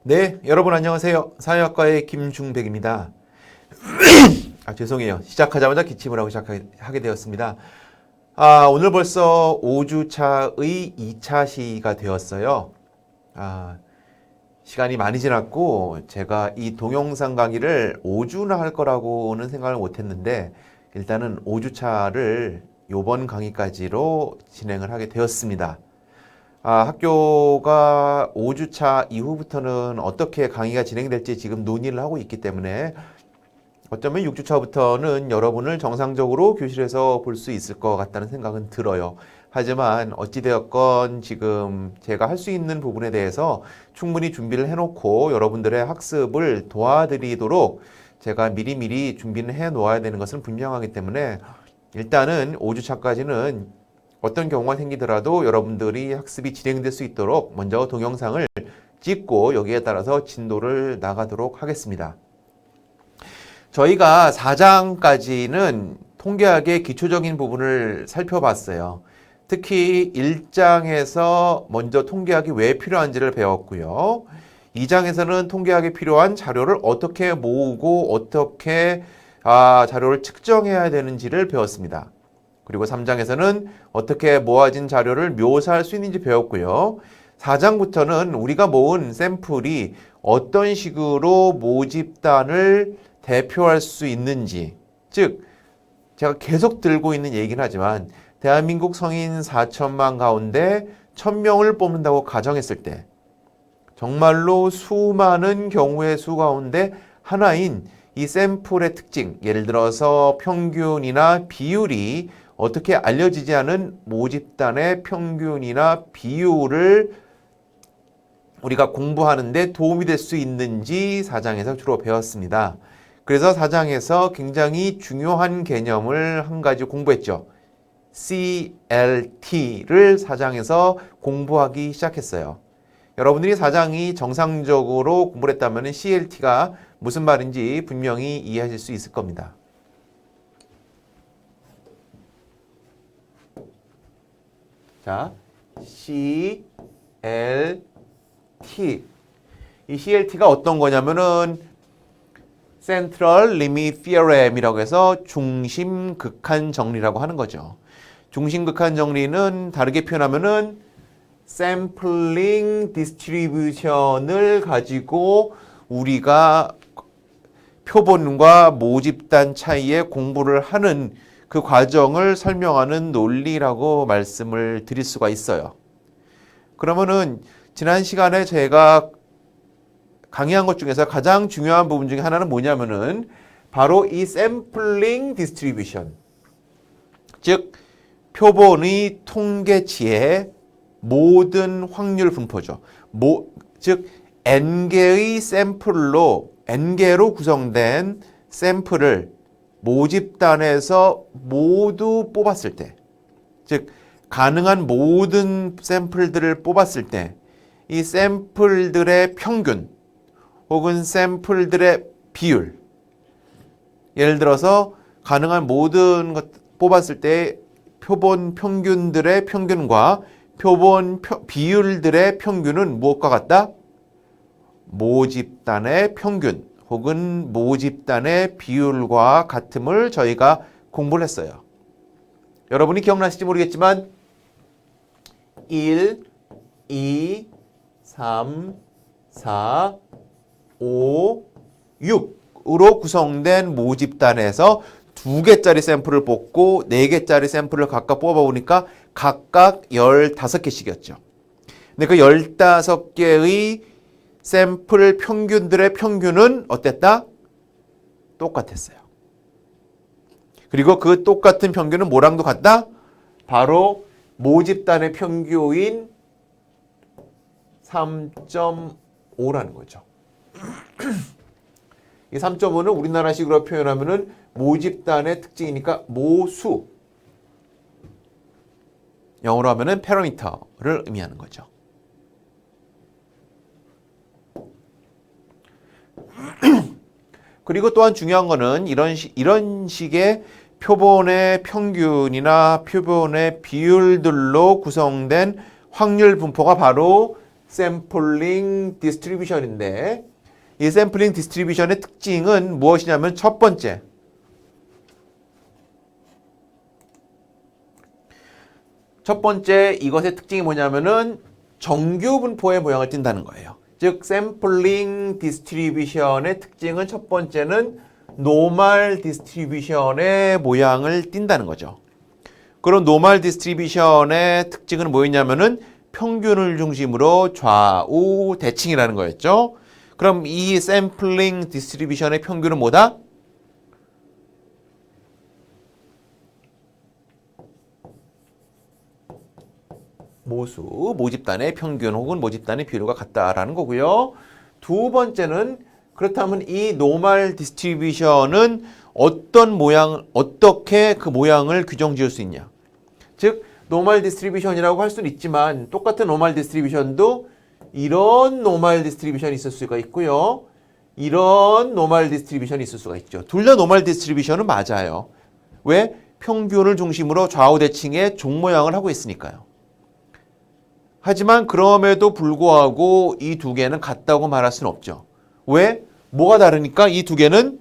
네, 여러분 안녕하세요. 사회학과의 김중백입니다. 죄송해요. 시작하자마자 기침을 하고 시작하게 되었습니다. 오늘 벌써 5주차의 2차 시가 되었어요. 시간이 많이 지났고 제가 이 동영상 강의를 5주나 할 거라고는 생각을 못했는데 일단은 5주차를 요번 강의까지로 진행을 하게 되었습니다. 학교가 5주차 이후부터는 어떻게 강의가 진행될지 지금 논의를 하고 있기 때문에 어쩌면 6주차부터는 여러분을 정상적으로 교실에서 볼 수 있을 것 같다는 생각은 들어요. 하지만 어찌되었건 지금 제가 할 수 있는 부분에 대해서 충분히 준비를 해놓고 여러분들의 학습을 도와드리도록 제가 미리미리 준비를 해 놓아야 되는 것은 분명하기 때문에 일단은 5주차까지는 어떤 경우가 생기더라도 여러분들이 학습이 진행될 수 있도록 먼저 동영상을 찍고 여기에 따라서 진도를 나가도록 하겠습니다. 저희가 4장까지는 통계학의 기초적인 부분을 살펴봤어요. 특히 1장에서 먼저 통계학이 왜 필요한지를 배웠고요. 2장에서는 통계학에 필요한 자료를 어떻게 모으고 어떻게 자료를 측정해야 되는지를 배웠습니다. 그리고 3장에서는 어떻게 모아진 자료를 묘사할 수 있는지 배웠고요. 4장부터는 우리가 모은 샘플이 어떤 식으로 모집단을 대표할 수 있는지, 즉 제가 계속 들고 있는 얘기긴 하지만 대한민국 성인 4천만 가운데 1000명을 뽑는다고 가정했을 때 정말로 수많은 경우의 수 가운데 하나인 이 샘플의 특징, 예를 들어서 평균이나 비율이 어떻게 알려지지 않은 모집단의 평균이나 비율을 우리가 공부하는데 도움이 될 수 있는지 4장에서 주로 배웠습니다. 그래서 4장에서 굉장히 중요한 개념을 한 가지 공부했죠. CLT를 4장에서 공부하기 시작했어요. 여러분들이 4장이 정상적으로 공부를 했다면 CLT가 무슨 말인지 분명히 이해하실 수 있을 겁니다. 자, CLT. 이 CLT가 어떤 거냐면은 Central Limit Theorem이라고 해서 중심 극한 정리라고 하는 거죠. 중심 극한 정리는 다르게 표현하면은 Sampling Distribution을 가지고 우리가 표본과 모집단 차이에 공부를 하는 그 과정을 설명하는 논리라고 말씀을 드릴 수가 있어요. 그러면은 지난 시간에 제가 강의한 것 중에서 가장 중요한 부분 중에 하나는 뭐냐면은 바로 이 샘플링 디스트리뷰션, 즉 표본의 통계치의 모든 확률 분포죠. 즉 n개의 샘플로 n개로 구성된 샘플을 모집단에서 모두 뽑았을 때, 즉 가능한 모든 샘플들을 뽑았을 때 이 샘플들의 평균 혹은 샘플들의 비율, 예를 들어서 가능한 모든 것 뽑았을 때 표본 평균들의 평균과 표본 비율들의 평균은 무엇과 같다? 모집단의 평균 혹은 모집단의 비율과 같음을 저희가 공부를 했어요. 여러분이 기억나실지 모르겠지만 1, 2, 3, 4, 5, 6으로 구성된 모집단에서 2개짜리 샘플을 뽑고 4개짜리 샘플을 각각 뽑아보니까 각각 15개씩이었죠. 근데 그 15개의 샘플 평균들의 평균은 어땠다? 똑같았어요. 그리고 그 똑같은 평균은 뭐랑도 같다? 바로 모집단의 평균인 3.5라는 거죠. 이 3.5는 우리나라식으로 표현하면은 모집단의 특징이니까 모수, 영어로 하면은 parameter를 의미하는 거죠. 그리고 또한 중요한 거는 이런 식의 표본의 평균이나 표본의 비율들로 구성된 확률 분포가 바로 샘플링 디스트리뷰션인데 이 샘플링 디스트리뷰션의 특징은 무엇이냐면 첫 번째, 이것의 특징이 뭐냐면은 정규 분포의 모양을 띈다는 거예요. 즉 샘플링 디스트리뷰션의 특징은 첫 번째는 노멀 디스트리뷰션의 모양을 띈다는 거죠. 그럼 노멀 디스트리뷰션의 특징은 뭐였냐면은 평균을 중심으로 좌우 대칭이라는 거였죠. 그럼 이 샘플링 디스트리뷰션의 평균은 뭐다? 모집단의 평균 혹은 모집단의 비율과 같다라는 거고요. 두 번째는 그렇다면 이 노멀 디스트리뷰션은 어떻게 그 모양을 규정 지을 수 있냐? 즉 노멀 디스트리뷰션이라고 할 수는 있지만 똑같은 노멀 디스트리뷰션도 이런 노멀 디스트리뷰션이 있을 수가 있고요. 이런 노멀 디스트리뷰션이 있을 수가 있죠. 둘 다 노멀 디스트리뷰션은 맞아요. 왜? 평균을 중심으로 좌우 대칭의 종 모양을 하고 있으니까요. 하지만 그럼에도 불구하고 이 두 개는 같다고 말할 수는 없죠. 왜? 뭐가 다르니까 이 두 개는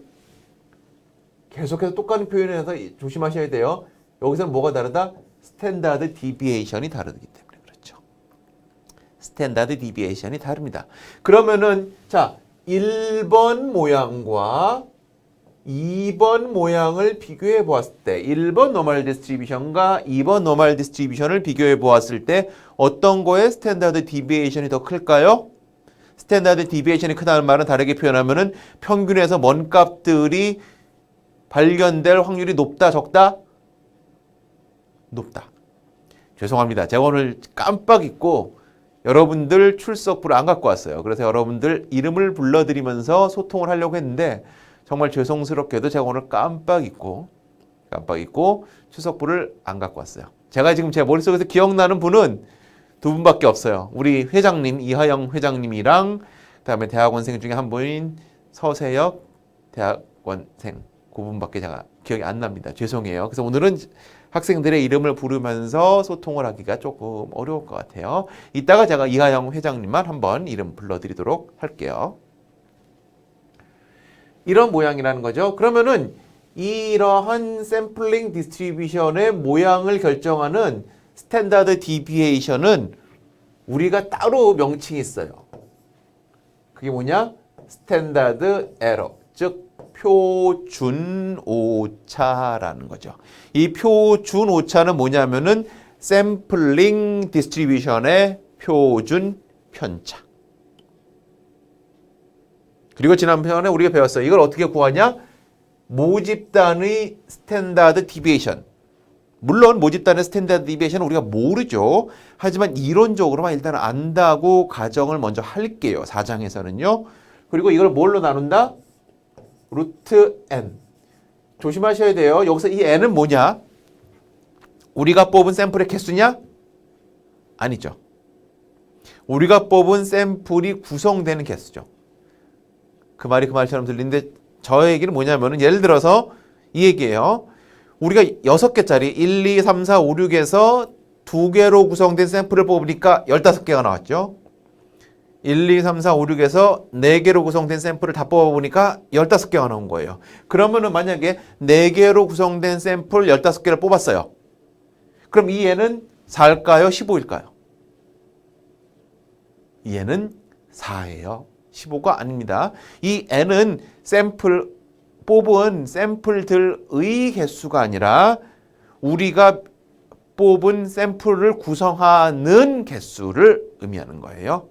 계속해서 똑같은 표현에서 조심하셔야 돼요. 여기서는 뭐가 다르다? 스탠다드 디비에이션이 다르기 때문에 그렇죠. 스탠다드 디비에이션이 다릅니다. 그러면은 자 1번 모양과 2번 모양을 비교해 보았을 때 1번 노멀 디스트리뷰션과 2번 노멀 디스트리뷰션을 비교해 보았을 때 어떤 거에 스탠다드 디비에이션이 더 클까요? 스탠다드 디비에이션이 크다는 말은 다르게 표현하면은 평균에서 먼 값들이 발견될 확률이 높다, 적다? 높다. 죄송합니다. 제가 오늘 깜빡 잊고 여러분들 출석부를 안 갖고 왔어요. 그래서 여러분들 이름을 불러드리면서 소통을 하려고 했는데 정말 죄송스럽게도 제가 오늘 깜빡 잊고 출석부를 안 갖고 왔어요. 제가 지금 제 머릿속에서 기억나는 분은 두 분밖에 없어요. 우리 회장님, 이하영 회장님이랑 그다음에 대학원생 중에 한 분인 서세혁 대학원생 그 분밖에 제가 기억이 안 납니다. 죄송해요. 그래서 오늘은 학생들의 이름을 부르면서 소통을 하기가 조금 어려울 것 같아요. 이따가 제가 이하영 회장님만 한번 이름 불러드리도록 할게요. 이런 모양이라는 거죠. 그러면은 이러한 샘플링 디스트리뷰션의 모양을 결정하는 스탠다드 디비에이션은 우리가 따로 명칭이 있어요. 그게 뭐냐? 스탠다드 에러, 즉 표준 오차라는 거죠. 이 표준 오차는 뭐냐면은 샘플링 디스트리뷰션의 표준 편차. 그리고 지난번에 우리가 배웠어요. 이걸 어떻게 구하냐? 모집단의 스탠다드 디비에이션. 물론 모집단의 스탠다드 디비에이션은 우리가 모르죠. 하지만 이론적으로만 일단 안다고 가정을 먼저 할게요. 4장에서는요. 그리고 이걸 뭘로 나눈다? 루트 n. 조심하셔야 돼요. 여기서 이 n은 뭐냐? 우리가 뽑은 샘플의 개수냐? 아니죠. 우리가 뽑은 샘플이 구성되는 개수죠. 그 말이 그 말처럼 들리는데 저 얘기는 뭐냐면은 예를 들어서 이 얘기예요. 우리가 6개짜리 1, 2, 3, 4, 5, 6에서 2개로 구성된 샘플을 뽑으니까 15개가 나왔죠. 1, 2, 3, 4, 5, 6에서 4개로 구성된 샘플을 다 뽑아보니까 15개가 나온 거예요. 그러면은 만약에 4개로 구성된 샘플 15개를 뽑았어요. 그럼 이 애는 4일까요? 15일까요? 이 애는 4예요. 15가 아닙니다. 이 n은 뽑은 샘플들의 개수가 아니라 우리가 뽑은 샘플을 구성하는 개수를 의미하는 거예요.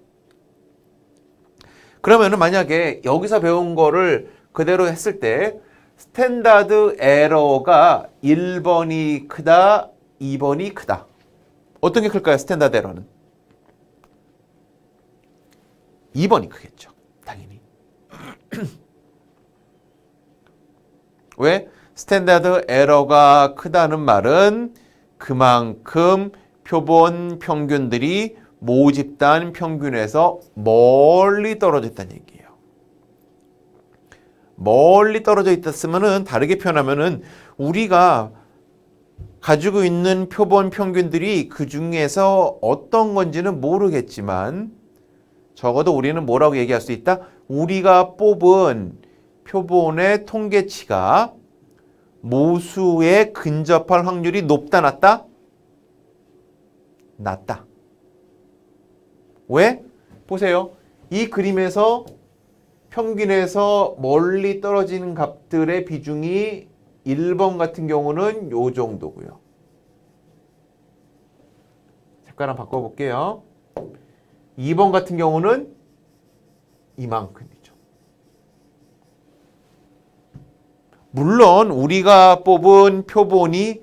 그러면은 만약에 여기서 배운 거를 그대로 했을 때 스탠다드 에러가 1번이 크다, 2번이 크다. 어떤 게 클까요? 스탠다드 에러는? 2번이 크겠죠. 당연히. 왜? 스탠다드 에러가 크다는 말은 그만큼 표본 평균들이 모집단 평균에서 멀리 떨어져 있다는 얘기예요. 멀리 떨어져 있었으면은 다르게 표현하면은 우리가 가지고 있는 표본 평균들이 그 중에서 어떤 건지는 모르겠지만 적어도 우리는 뭐라고 얘기할 수 있다? 우리가 뽑은 표본의 통계치가 모수에 근접할 확률이 높다, 낮다? 낮다. 왜? 보세요. 이 그림에서 평균에서 멀리 떨어지는 값들의 비중이 1번 같은 경우는 요 정도고요. 색깔 한번 바꿔볼게요. 2번 같은 경우는 이만큼이죠. 물론 우리가 뽑은 표본이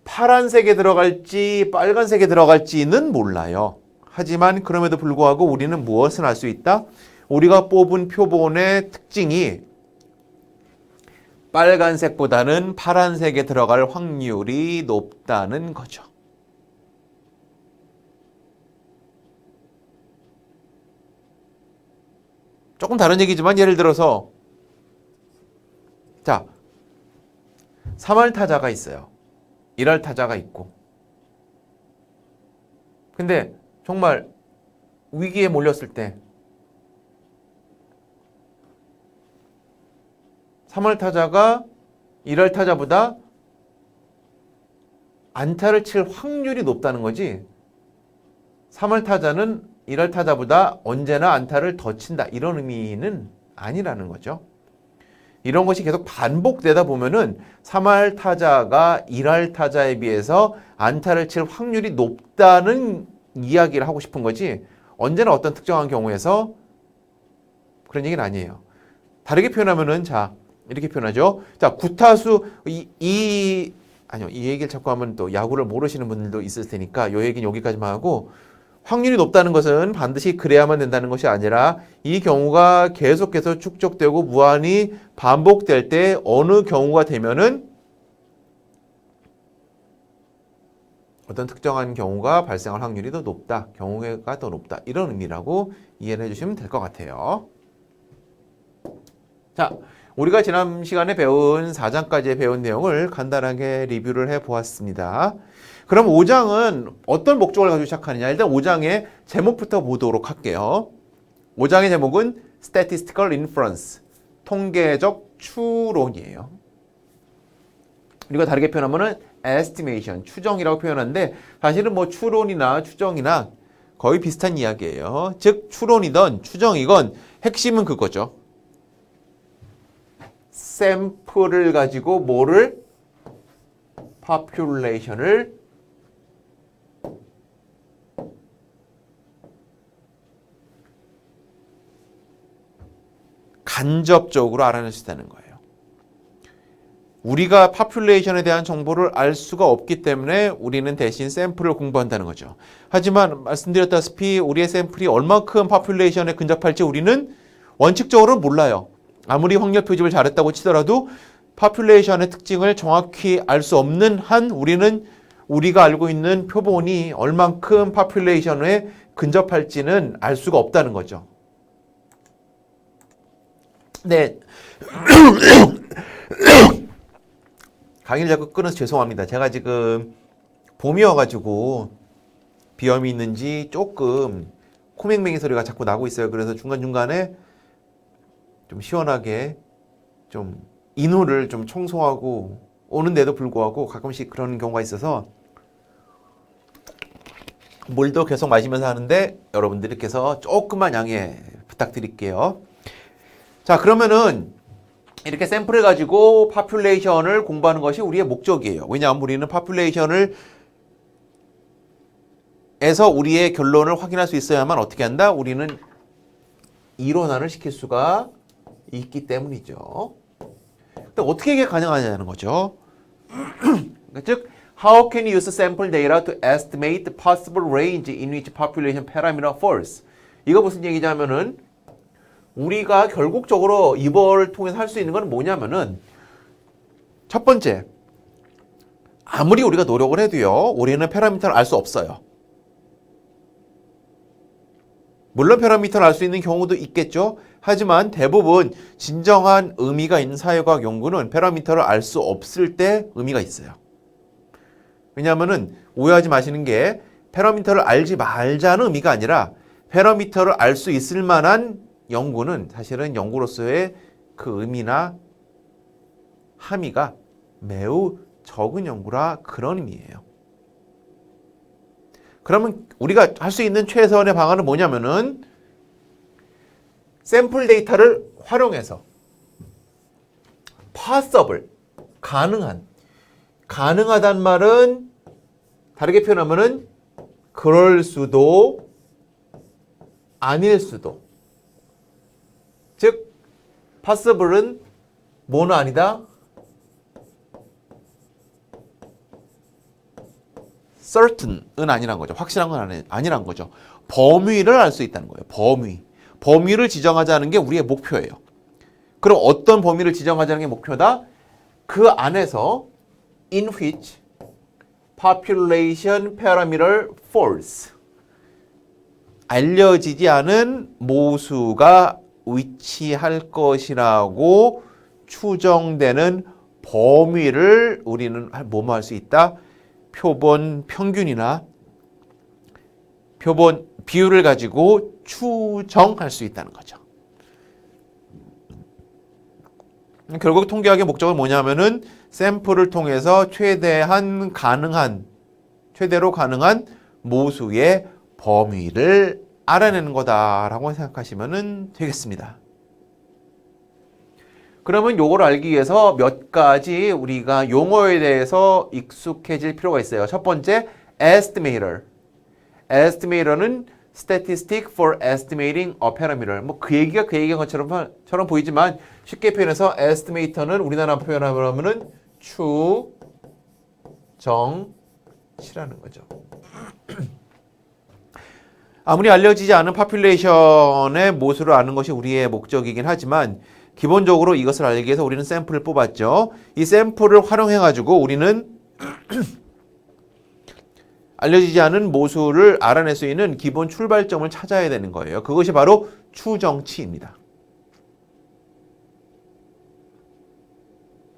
파란색에 들어갈지 빨간색에 들어갈지는 몰라요. 하지만 그럼에도 불구하고 우리는 무엇을 알 수 있다? 우리가 뽑은 표본의 특징이 빨간색보다는 파란색에 들어갈 확률이 높다는 거죠. 조금 다른 얘기지만 예를 들어서 자, 3할 타자가 있어요. 1할 타자가 있고 근데 정말 위기에 몰렸을 때 3할 타자가 1할 타자보다 안타를 칠 확률이 높다는 거지 3할 타자는 1할 타자보다 언제나 안타를 더 친다 이런 의미는 아니라는 거죠. 이런 것이 계속 반복되다 보면은 3할 타자가 1할 타자에 비해서 안타를 칠 확률이 높다는 이야기를 하고 싶은 거지 언제나 어떤 특정한 경우에서 그런 얘기는 아니에요. 다르게 표현하면은 자 이렇게 표현하죠. 자 구타수 아니요 이 얘기를 자꾸 하면 또 야구를 모르시는 분들도 있을 테니까 이 얘기는 여기까지만 하고 확률이 높다는 것은 반드시 그래야만 된다는 것이 아니라 이 경우가 계속해서 축적되고 무한히 반복될 때 어느 경우가 되면은 어떤 특정한 경우가 발생할 확률이 더 높다. 경우가 더 높다. 이런 의미라고 이해를 해주시면 될 것 같아요. 자, 우리가 지난 시간에 배운 4장까지 배운 내용을 간단하게 리뷰를 해보았습니다. 그럼 5장은 어떤 목적을 가지고 시작하느냐. 일단 5장의 제목부터 보도록 할게요. 5장의 제목은 Statistical Inference, 통계적 추론이에요. 우리가 다르게 표현하면은 estimation, 추정이라고 표현하는데 사실은 뭐 추론이나 추정이나 거의 비슷한 이야기예요. 즉 추론이든 추정이건 핵심은 그거죠. 샘플을 가지고 뭐를? population을 간접적으로 알아낼 수 있다는 거예요. 우리가 population에 대한 정보를 알 수가 없기 때문에 우리는 대신 샘플을 공부한다는 거죠. 하지만 말씀드렸다시피 우리의 샘플이 얼마큼 population에 근접할지 우리는 원칙적으로는 몰라요. 아무리 확률 표집을 잘했다고 치더라도 population의 특징을 정확히 알 수 없는 한 우리는 우리가 알고 있는 표본이 얼만큼 population에 근접할지는 알 수가 없다는 거죠. 네. 강의를 자꾸 끊어서 죄송합니다. 제가 지금 봄이어가지고 비염이 있는지 조금 코맹맹이 소리가 자꾸 나고 있어요. 그래서 중간중간에 좀 시원하게 좀 인후를 좀 청소하고 오는데도 불구하고 가끔씩 그런 경우가 있어서 물도 계속 마시면서 하는데 여러분들께서 조금만 양해 부탁드릴게요. 자, 그러면은 이렇게 샘플을 가지고 population을 공부하는 것이 우리의 목적이에요. 왜냐하면 우리는 population을 에서 우리의 결론을 확인할 수 있어야만 어떻게 한다? 우리는 이론화를 시킬 수가 있기 때문이죠. 근데 어떻게 이게 가능하냐는 거죠. 즉, how can you use sample data to estimate the possible range in which population parameter falls? 이거 무슨 얘기냐면은 우리가 결국적으로 이걸 통해서 할 수 있는 건 뭐냐면은 첫 번째, 아무리 우리가 노력을 해도요, 우리는 파라미터를 알 수 없어요. 물론 파라미터를 알 수 있는 경우도 있겠죠. 하지만 대부분 진정한 의미가 있는 사회과학 연구는 파라미터를 알 수 없을 때 의미가 있어요. 왜냐하면은 오해하지 마시는 게 파라미터를 알지 말자는 의미가 아니라 패러미터를 알 수 있을 만한 연구는 사실은 연구로서의 그 의미나 함의가 매우 적은 연구라 그런 의미예요. 그러면 우리가 할 수 있는 최선의 방안은 뭐냐면은 샘플 데이터를 활용해서 possible, 가능하단 말은 다르게 표현하면은 그럴 수도 아닐 수도. 즉 possible은 뭐는 아니다? certain은 아니란 거죠. 확실한 건 아니란 거죠. 범위를 알 수 있다는 거예요. 범위를 지정하자는 게 우리의 목표예요. 그럼 어떤 범위를 지정하자는 게 목표다? 그 안에서 in which population parameter falls. 알려지지 않은 모수가 위치할 것이라고 추정되는 범위를 우리는 뭐뭐 할 수 있다? 표본 평균이나 표본 비율을 가지고 추정할 수 있다는 거죠. 결국 통계학의 목적은 뭐냐면은 샘플을 통해서 최대로 가능한 모수의 범위를 알아내는 거다라고 생각하시면 되겠습니다. 그러면 요걸 알기 위해서 몇 가지 우리가 용어에 대해서 익숙해질 필요가 있어요. 첫 번째, estimator. estimator는 statistic for estimating a parameter. 뭐 그 얘기가 그 얘기인 것처럼 보이지만 쉽게 표현해서 estimator는 우리나라 표현하면은 추정치라는 거죠. 아무리 알려지지 않은 파퓰레이션의 모수를 아는 것이 우리의 목적이긴 하지만 기본적으로 이것을 알기 위해서 우리는 샘플을 뽑았죠. 이 샘플을 활용해가지고 우리는 알려지지 않은 모수를 알아낼 수 있는 기본 출발점을 찾아야 되는 거예요. 그것이 바로 추정치입니다.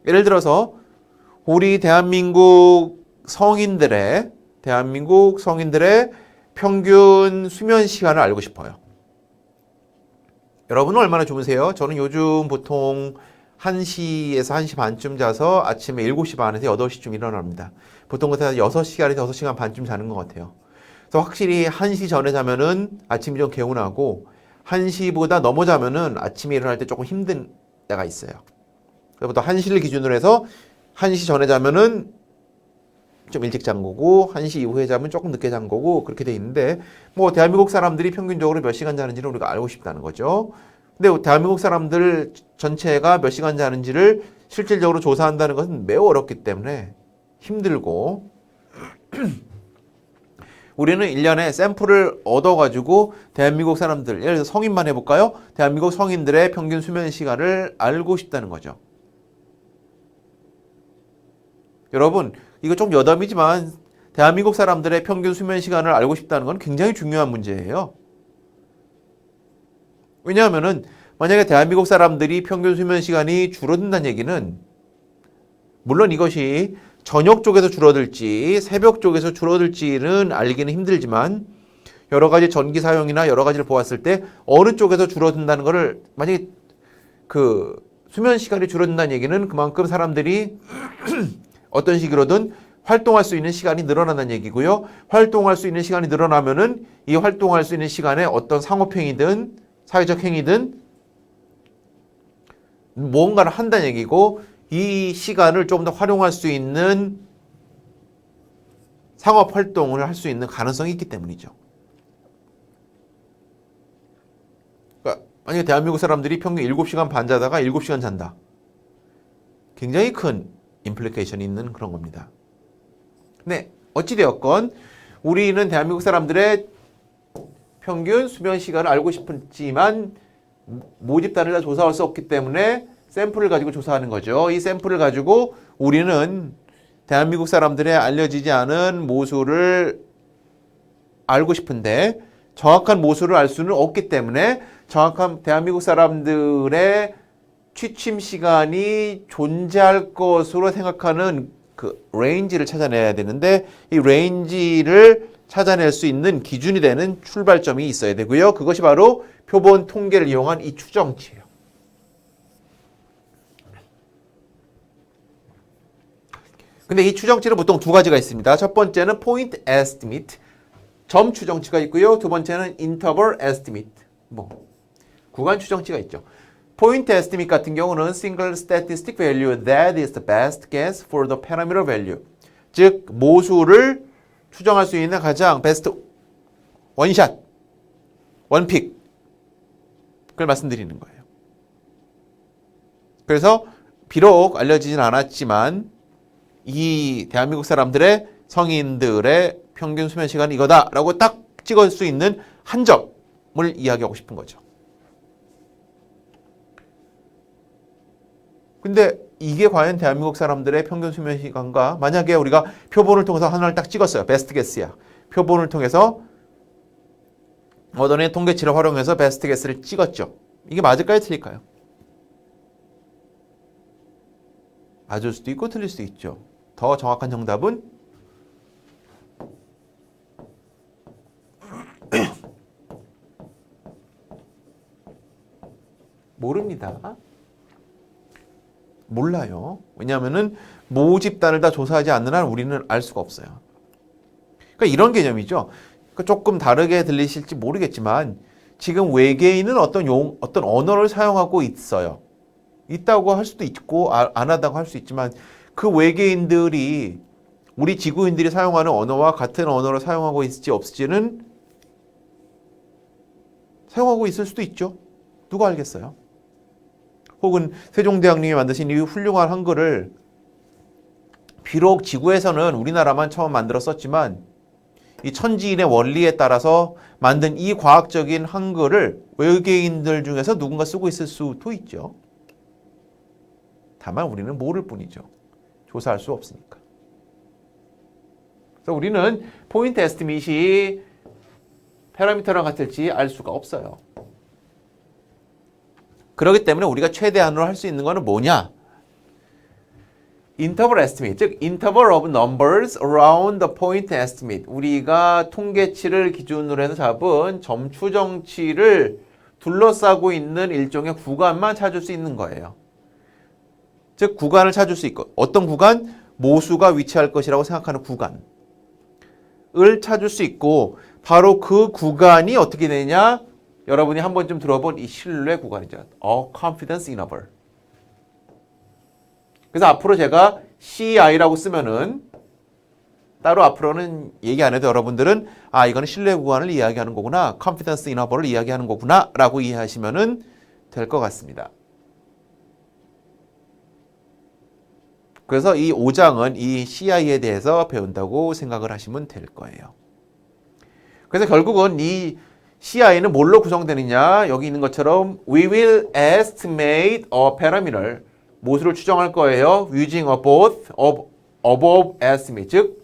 예를 들어서 우리 대한민국 성인들의 평균 수면 시간을 알고 싶어요. 여러분은 얼마나 주무세요? 저는 요즘 보통 1시에서 1시 반쯤 자서 아침에 7시 반에서 8시쯤 일어납니다. 보통 그때 6시간에서 6시간 반쯤 자는 것 같아요. 그래서 확실히 1시 전에 자면은 아침이 좀 개운하고 1시보다 넘어 자면은 아침에 일어날 때 조금 힘든 때가 있어요. 그래서 보통 1시를 기준으로 해서 1시 전에 자면은 좀 일찍 잔 거고 1시 이후에 자면 조금 늦게 잔 거고 그렇게 돼 있는데 뭐 대한민국 사람들이 평균적으로 몇 시간 자는지를 우리가 알고 싶다는 거죠. 근데 대한민국 사람들 전체가 몇 시간 자는지를 실질적으로 조사한다는 것은 매우 어렵기 때문에 힘들고 우리는 1년에 샘플을 얻어가지고 대한민국 사람들, 예를 들어서 성인만 해볼까요? 대한민국 성인들의 평균 수면 시간을 알고 싶다는 거죠. 여러분, 이거 좀 여담이지만 대한민국 사람들의 평균 수면 시간을 알고 싶다는 건 굉장히 중요한 문제예요. 왜냐하면은 만약에 대한민국 사람들이 평균 수면 시간이 줄어든다는 얘기는 물론 이것이 저녁 쪽에서 줄어들지 새벽 쪽에서 줄어들지는 알기는 힘들지만 여러 가지 전기 사용이나 여러 가지를 보았을 때 어느 쪽에서 줄어든다는 것을 만약에 그 수면 시간이 줄어든다는 얘기는 그만큼 사람들이 어떤 식으로든 활동할 수 있는 시간이 늘어난다는 얘기고요. 활동할 수 있는 시간이 늘어나면은 이 활동할 수 있는 시간에 어떤 상업행위든 사회적 행위든 뭔가를 한다는 얘기고 이 시간을 좀 더 활용할 수 있는 상업 활동을 할 수 있는 가능성이 있기 때문이죠. 그러니까 만약에 대한민국 사람들이 평균 7시간 반 자다가 7시간 잔다. 굉장히 큰 임플리케이션이 있는 그런 겁니다. 네, 어찌되었건 우리는 대한민국 사람들의 평균 수면 시간을 알고 싶지만 모집단을 다 조사할 수 없기 때문에 샘플을 가지고 조사하는 거죠. 이 샘플을 가지고 우리는 대한민국 사람들의 알려지지 않은 모수를 알고 싶은데 정확한 모수를 알 수는 없기 때문에 정확한 대한민국 사람들의 취침 시간이 존재할 것으로 생각하는 그 레인지를 찾아내야 되는데 이 레인지를 찾아낼 수 있는 기준이 되는 출발점이 있어야 되고요. 그것이 바로 표본 통계를 이용한 이 추정치예요. 근데 이 추정치는 보통 두 가지가 있습니다. 첫 번째는 point estimate, 점 추정치가 있고요. 두 번째는 interval estimate, 구간 추정치가 있죠. point estimate 같은 경우는 single statistic value that is the best guess for the parameter value. 즉 모수를 추정할 수 있는 가장 베스트 원샷, 원픽 그걸 말씀드리는 거예요. 그래서 비록 알려지진 않았지만 이 대한민국 사람들의 성인들의 평균 수면 시간이 이거다라고 딱 찍을 수 있는 한 점을 이야기하고 싶은 거죠. 근데 이게 과연 대한민국 사람들의 평균 수면 시간과 만약에 우리가 표본을 통해서 하나를 딱 찍었어요. 베스트 게스야. 표본을 통해서 어떤 통계치를 활용해서 베스트 게스를 찍었죠. 이게 맞을까요? 틀릴까요? 맞을 수도 있고 틀릴 수도 있죠. 더 정확한 정답은 모릅니다. 몰라요. 왜냐하면은 모집단을 다 조사하지 않는 한 우리는 알 수가 없어요. 그러니까 이런 개념이죠. 그러니까 조금 다르게 들리실지 모르겠지만 지금 외계인은 어떤 언어를 사용하고 있어요. 있다고 할 수도 있고 안 하다고 할 수 있지만 그 외계인들이 우리 지구인들이 사용하는 언어와 같은 언어를 사용하고 있을지 없을지는 사용하고 있을 수도 있죠. 누가 알겠어요? 혹은 세종대왕님이 만드신 이 훌륭한 한글을 비록 지구에서는 우리나라만 처음 만들어 썼지만 이 천지인의 원리에 따라서 만든 이 과학적인 한글을 외계인들 중에서 누군가 쓰고 있을 수도 있죠. 다만 우리는 모를 뿐이죠. 조사할 수 없으니까. 그래서 우리는 포인트 에스티메이트이 파라미터랑 같을지 알 수가 없어요. 그렇기 때문에 우리가 최대한으로 할 수 있는 거는 뭐냐? interval estimate, 즉 interval of numbers around the point estimate. 우리가 통계치를 기준으로 해서 잡은 점 추정치를 둘러싸고 있는 일종의 구간만 찾을 수 있는 거예요. 즉 구간을 찾을 수 있고 어떤 구간? 모수가 위치할 것이라고 생각하는 구간을 찾을 수 있고 바로 그 구간이 어떻게 되냐? 여러분이 한 번쯤 들어본 이 신뢰 구간이죠. confidence interval. 그래서 앞으로 제가 CI라고 쓰면은 따로 앞으로는 얘기 안 해도 여러분들은 이거는 신뢰 구간을 이야기하는 거구나. confidence interval을 이야기하는 거구나 라고 이해하시면은 될 것 같습니다. 그래서 이 5장은 이 CI에 대해서 배운다고 생각을 하시면 될 거예요. 그래서 결국은 이 CI는 뭘로 구성되느냐? 여기 있는 것처럼 We will estimate a parameter. 모수를 추정할 거예요. Using a both above estimate. 즉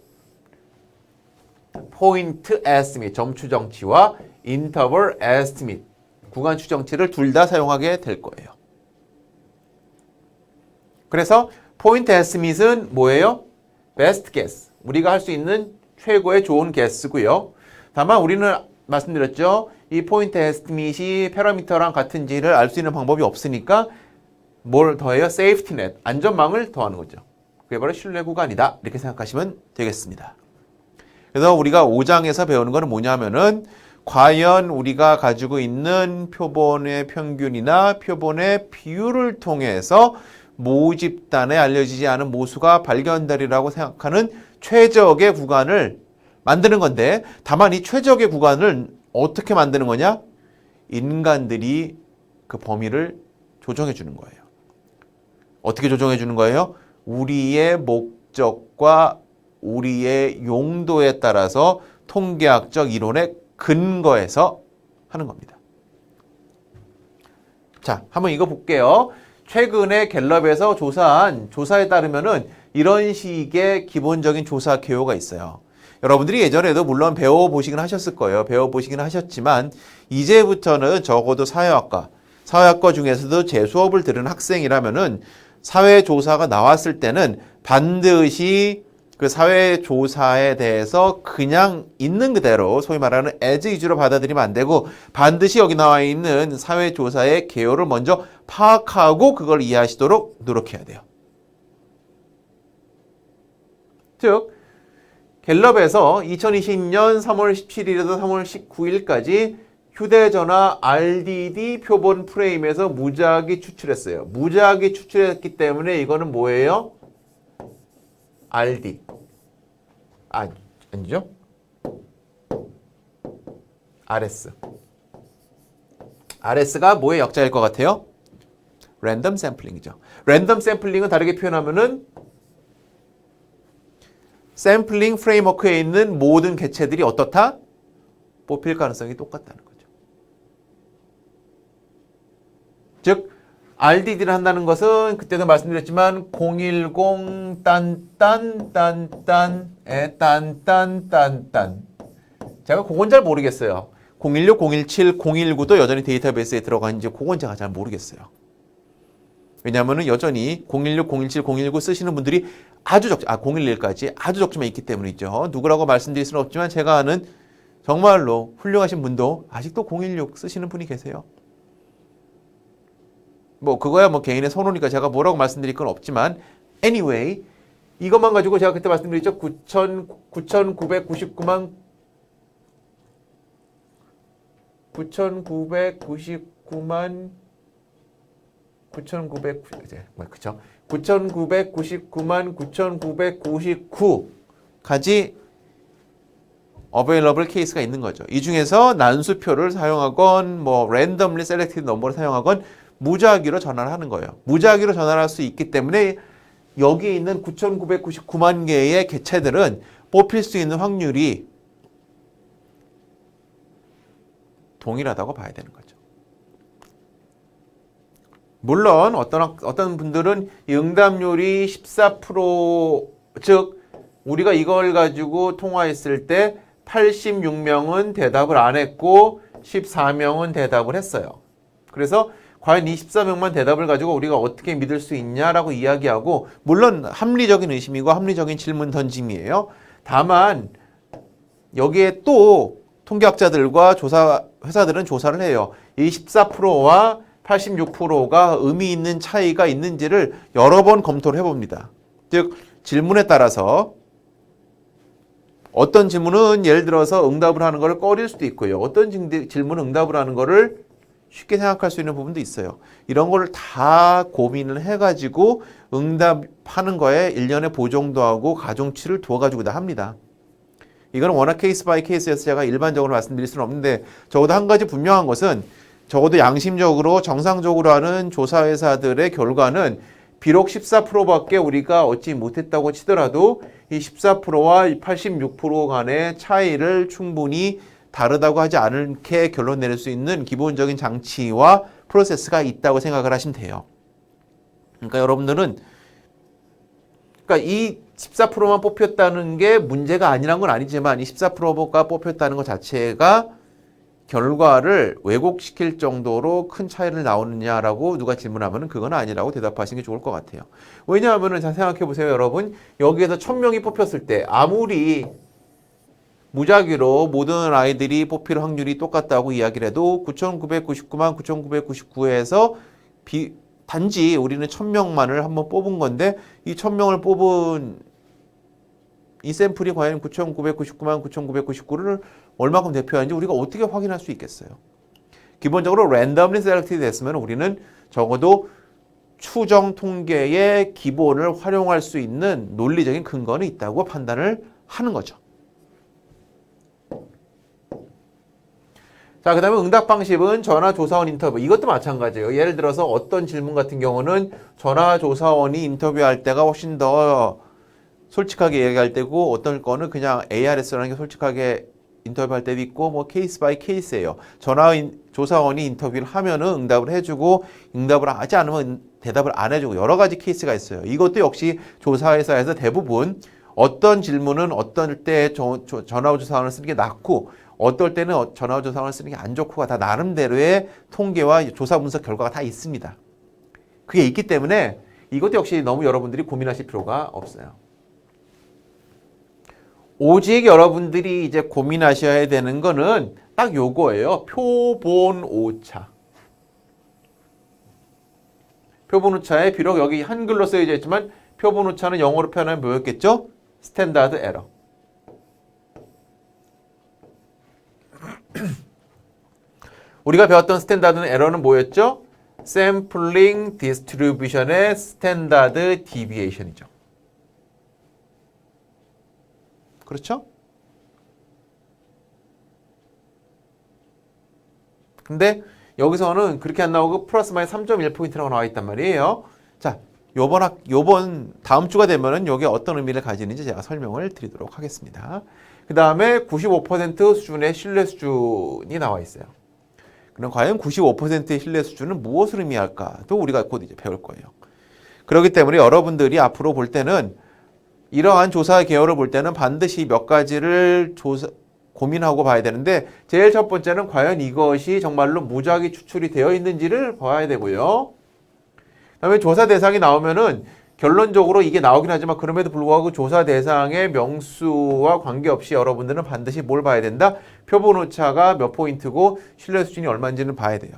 point estimate, 점 추정치와 interval estimate, 구간 추정치를 둘 다 사용하게 될 거예요. 그래서 point estimate은 뭐예요? best guess. 우리가 할 수 있는 최고의 좋은 guess고요. 다만 우리는 말씀드렸죠. 이 포인트 에스티메이트이 파라미터랑 같은지를 알 수 있는 방법이 없으니까 뭘 더해요? 세이프티 넷, 안전망을 더하는 거죠. 그게 바로 신뢰 구간이다. 이렇게 생각하시면 되겠습니다. 그래서 우리가 5장에서 배우는 거는 뭐냐면은 과연 우리가 가지고 있는 표본의 평균이나 표본의 비율을 통해서 모집단에 알려지지 않은 모수가 발견되리라고 생각하는 최적의 구간을 만드는 건데 다만 이 최적의 구간을 어떻게 만드는 거냐? 인간들이 그 범위를 조정해 주는 거예요. 어떻게 조정해 주는 거예요? 우리의 목적과 우리의 용도에 따라서 통계학적 이론에 근거해서 하는 겁니다. 자, 한번 이거 볼게요. 최근에 갤럽에서 조사한 조사에 따르면은 이런 식의 기본적인 조사 개요가 있어요. 여러분들이 예전에도 물론 배워보시긴 하셨을 거예요. 배워보시긴 하셨지만 이제부터는 적어도 사회학과 중에서도 제 수업을 들은 학생이라면은 사회조사가 나왔을 때는 반드시 그 사회 조사에 대해서 그냥 있는 그대로 소위 말하는 as is로 받아들이면 안 되고 반드시 여기 나와 있는 사회 조사의 개요를 먼저 파악하고 그걸 이해하시도록 노력해야 돼요. 즉 갤럽에서 2020년 3월 17일에서 3월 19일까지 휴대전화 RDD 표본 프레임에서 무작위 추출했어요. 무작위 추출했기 때문에 이거는 뭐예요? RD. 아니죠? RS. RS가 뭐의 역자일 것 같아요? 랜덤 샘플링이죠. 랜덤 샘플링은 다르게 표현하면은 샘플링 프레임워크에 있는 모든 개체들이 어떻다? 뽑힐 가능성이 똑같다는 거죠. 즉 RDD를 한다는 것은 그때도 말씀드렸지만 010 딴딴딴딴에 딴딴딴딴 제가 그건 잘 모르겠어요. 016, 017, 019도 여전히 데이터베이스에 들어가는지 그건 제가 잘 모르겠어요. 왜냐하면 여전히 016, 017, 019 쓰시는 분들이 아주 011까지 아주 적지만 있기 때문이죠. 누구라고 말씀드릴 수는 없지만 제가 아는 정말로 훌륭하신 분도 아직도 016 쓰시는 분이 계세요. 뭐 그거야 뭐 개인의 선호니까 제가 뭐라고 말씀드릴 건 없지만 anyway 이것만 가지고 제가 그때 말씀드렸죠. 9,999만 9,999가지 available 케이스가 있는 거죠. 이 중에서 난수표를 사용하건 뭐 randomly selected number를 사용하건 무작위로 전환을 하는 거예요. 무작위로 전환할 수 있기 때문에 여기 있는 9,999만 개의 개체들은 뽑힐 수 있는 확률이 동일하다고 봐야 되는 거죠. 물론 어떤 분들은 응답률이 14% 즉 우리가 이걸 가지고 통화했을 때 86명은 대답을 안 했고 14명은 대답을 했어요. 그래서 과연 이 14명만 대답을 가지고 우리가 어떻게 믿을 수 있냐라고 이야기하고 물론 합리적인 의심이고 합리적인 질문 던짐이에요. 다만 여기에 또 통계학자들과 회사들은 조사를 해요. 이 14%와 86%가 의미 있는 차이가 있는지를 여러 번 검토를 해봅니다. 즉 질문에 따라서 어떤 질문은 예를 들어서 응답을 하는 것을 꺼릴 수도 있고요. 어떤 질문은 응답을 하는 것을 쉽게 생각할 수 있는 부분도 있어요. 이런 거를 다 고민을 해가지고 응답하는 거에 일련의 보정도 하고 가중치를 두어가지고 다 합니다. 이건 워낙 케이스 바이 케이스여서 제가 일반적으로 말씀드릴 수는 없는데 적어도 한 가지 분명한 것은 적어도 양심적으로 정상적으로 하는 조사회사들의 결과는 비록 14%밖에 우리가 얻지 못했다고 치더라도 이 14%와 86% 간의 차이를 충분히 다르다고 하지 않게 결론 내릴 수 있는 기본적인 장치와 프로세스가 있다고 생각을 하시면 돼요. 그러니까 여러분들은 이 14%만 뽑혔다는 게 문제가 아니란 건 아니지만 이 14%가 뽑혔다는 것 자체가 결과를 왜곡시킬 정도로 큰 차이를 나오느냐라고 누가 질문하면 그건 아니라고 대답하시는 게 좋을 것 같아요. 왜냐하면 잘 생각해 보세요, 여러분. 여기에서 1,000명이 뽑혔을 때 아무리 무작위로 모든 아이들이 뽑힐 확률이 똑같다고 이야기를 해도 9,999만 9,999에서 단지 우리는 1,000명만을 한번 뽑은 건데 이 1,000명을 뽑은 이 샘플이 과연 9,999만 9,999를 얼마큼 대표하는지 우리가 어떻게 확인할 수 있겠어요? 기본적으로 랜덤리 셀렉티드 됐으면 우리는 적어도 추정 통계의 기본을 활용할 수 있는 논리적인 근거는 있다고 판단을 하는 거죠. 자, 그 다음에 응답 방식은 전화조사원 인터뷰. 이것도 마찬가지예요. 예를 들어서 어떤 질문 같은 경우는 전화조사원이 인터뷰할 때가 훨씬 더 솔직하게 얘기할 때고 어떤 거는 그냥 ARS라는 게 솔직하게 인터뷰할 때도 있고 뭐 케이스 바이 케이스예요. 조사원이 인터뷰를 하면은 응답을 해주고 응답을 하지 않으면 대답을 안 해주고 여러 가지 케이스가 있어요. 이것도 역시 조사회사에서 대부분 어떤 질문은 어떤 때 전화조사원을 쓰는 게 낫고 어떨 때는 전화조사원을 쓰는 게 안 좋고가 다 나름대로의 통계와 조사 분석 결과가 다 있습니다. 그게 있기 때문에 이것도 역시 너무 여러분들이 고민하실 필요가 없어요. 오직 여러분들이 이제 고민하셔야 되는 거는 딱 요거예요. 표본 오차. 표본 오차에 비록 여기 한글로 쓰여져 있지만 표본 오차는 영어로 표현하면 뭐였겠죠? 스탠다드 에러. 우리가 배웠던 스탠다드 에러는 뭐였죠? 샘플링 디스트리뷰션의 스탠다드 디비에이션이죠. 그렇죠? 근데 여기서는 그렇게 안 나오고 플러스 마이너스 3.1포인트라고 나와 있단 말이에요. 자, 요번 다음 주가 되면은 여기에 어떤 의미를 가지는지 제가 설명을 드리도록 하겠습니다. 그 다음에 95% 수준의 신뢰 수준이 나와 있어요. 그럼 과연 95%의 신뢰 수준은 무엇을 의미할까도 우리가 곧 이제 배울 거예요. 그렇기 때문에 여러분들이 앞으로 볼 때는 이러한 조사 계열을 볼 때는 반드시 몇 가지를 고민하고 봐야 되는데 제일 첫 번째는 과연 이것이 정말로 무작위 추출이 되어 있는지를 봐야 되고요. 그다음에 조사 대상이 나오면은 결론적으로 이게 나오긴 하지만 그럼에도 불구하고 조사 대상의 명수와 관계없이 여러분들은 반드시 뭘 봐야 된다? 표본 오차가 몇 포인트고 신뢰 수준이 얼마인지는 봐야 돼요.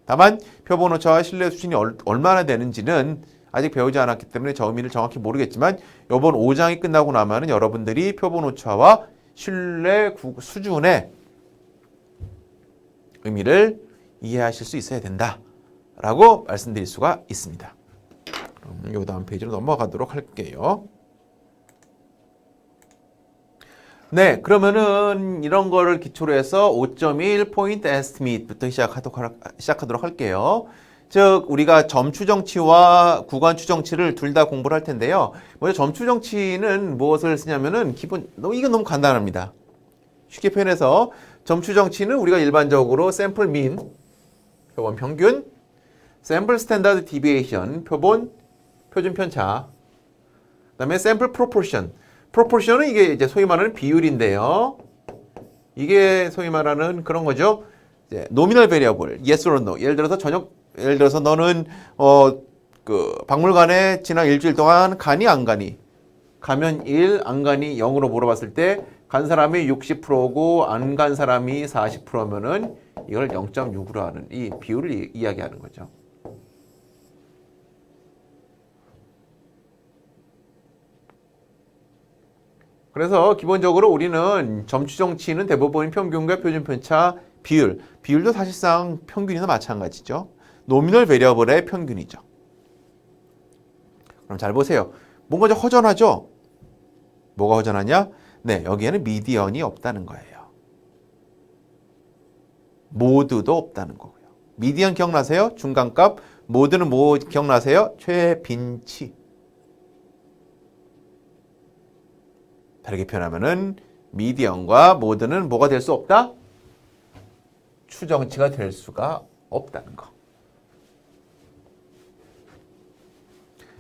다만 표본 오차와 신뢰 수준이 얼마나 되는지는 아직 배우지 않았기 때문에 저 의미를 정확히 모르겠지만 이번 5장이 끝나고 나면은 여러분들이 표본 오차와 신뢰 수준의 의미를 이해하실 수 있어야 된다라고 말씀드릴 수가 있습니다. 그럼 이 다음 페이지로 넘어가도록 할게요. 네, 그러면은 이런 거를 기초로 해서 5.1 포인트 에스티메이트부터 시작하도록 할게요. 즉 우리가 점 추정치와 구간 추정치를 둘 다 공부를 할 텐데요. 먼저 점 추정치는 무엇을 쓰냐면은 이건 너무 간단합니다. 쉽게 표현해서 점 추정치는 우리가 일반적으로 샘플 민, 표본 평균, 샘플 스탠다드 디비에이션, 표준 편차, 그다음에 샘플 프로포션. 프로포션은 이게 이제 소위 말하는 비율인데요. 이게 소위 말하는 그런 거죠. 이제 노미널 베리어블, yes or no. 예를 들어서 너는 그 박물관에 지난 일주일 동안 가니 안 가니? 가면 1, 안 가니 0으로 물어봤을 때 간 사람이 60%고 안 간 사람이 40%면은 이걸 0.6으로 하는 이 비율을 이야기하는 거죠. 그래서 기본적으로 우리는 점 추정치는 대부분 평균과 표준 편차 비율도 사실상 평균이나 마찬가지죠. 노미널 베리어블의 평균이죠. 그럼 잘 보세요. 뭔가 좀 허전하죠? 뭐가 허전하냐? 네, 여기에는 미디언이 없다는 거예요. 모드도 없다는 거고요. 미디언 기억나세요? 중간값. 모드는 뭐 기억나세요? 최빈치. 다르게 표현하면은 미디언과 모드는 뭐가 될 수 없다? 추정치가 될 수가 없다는 거.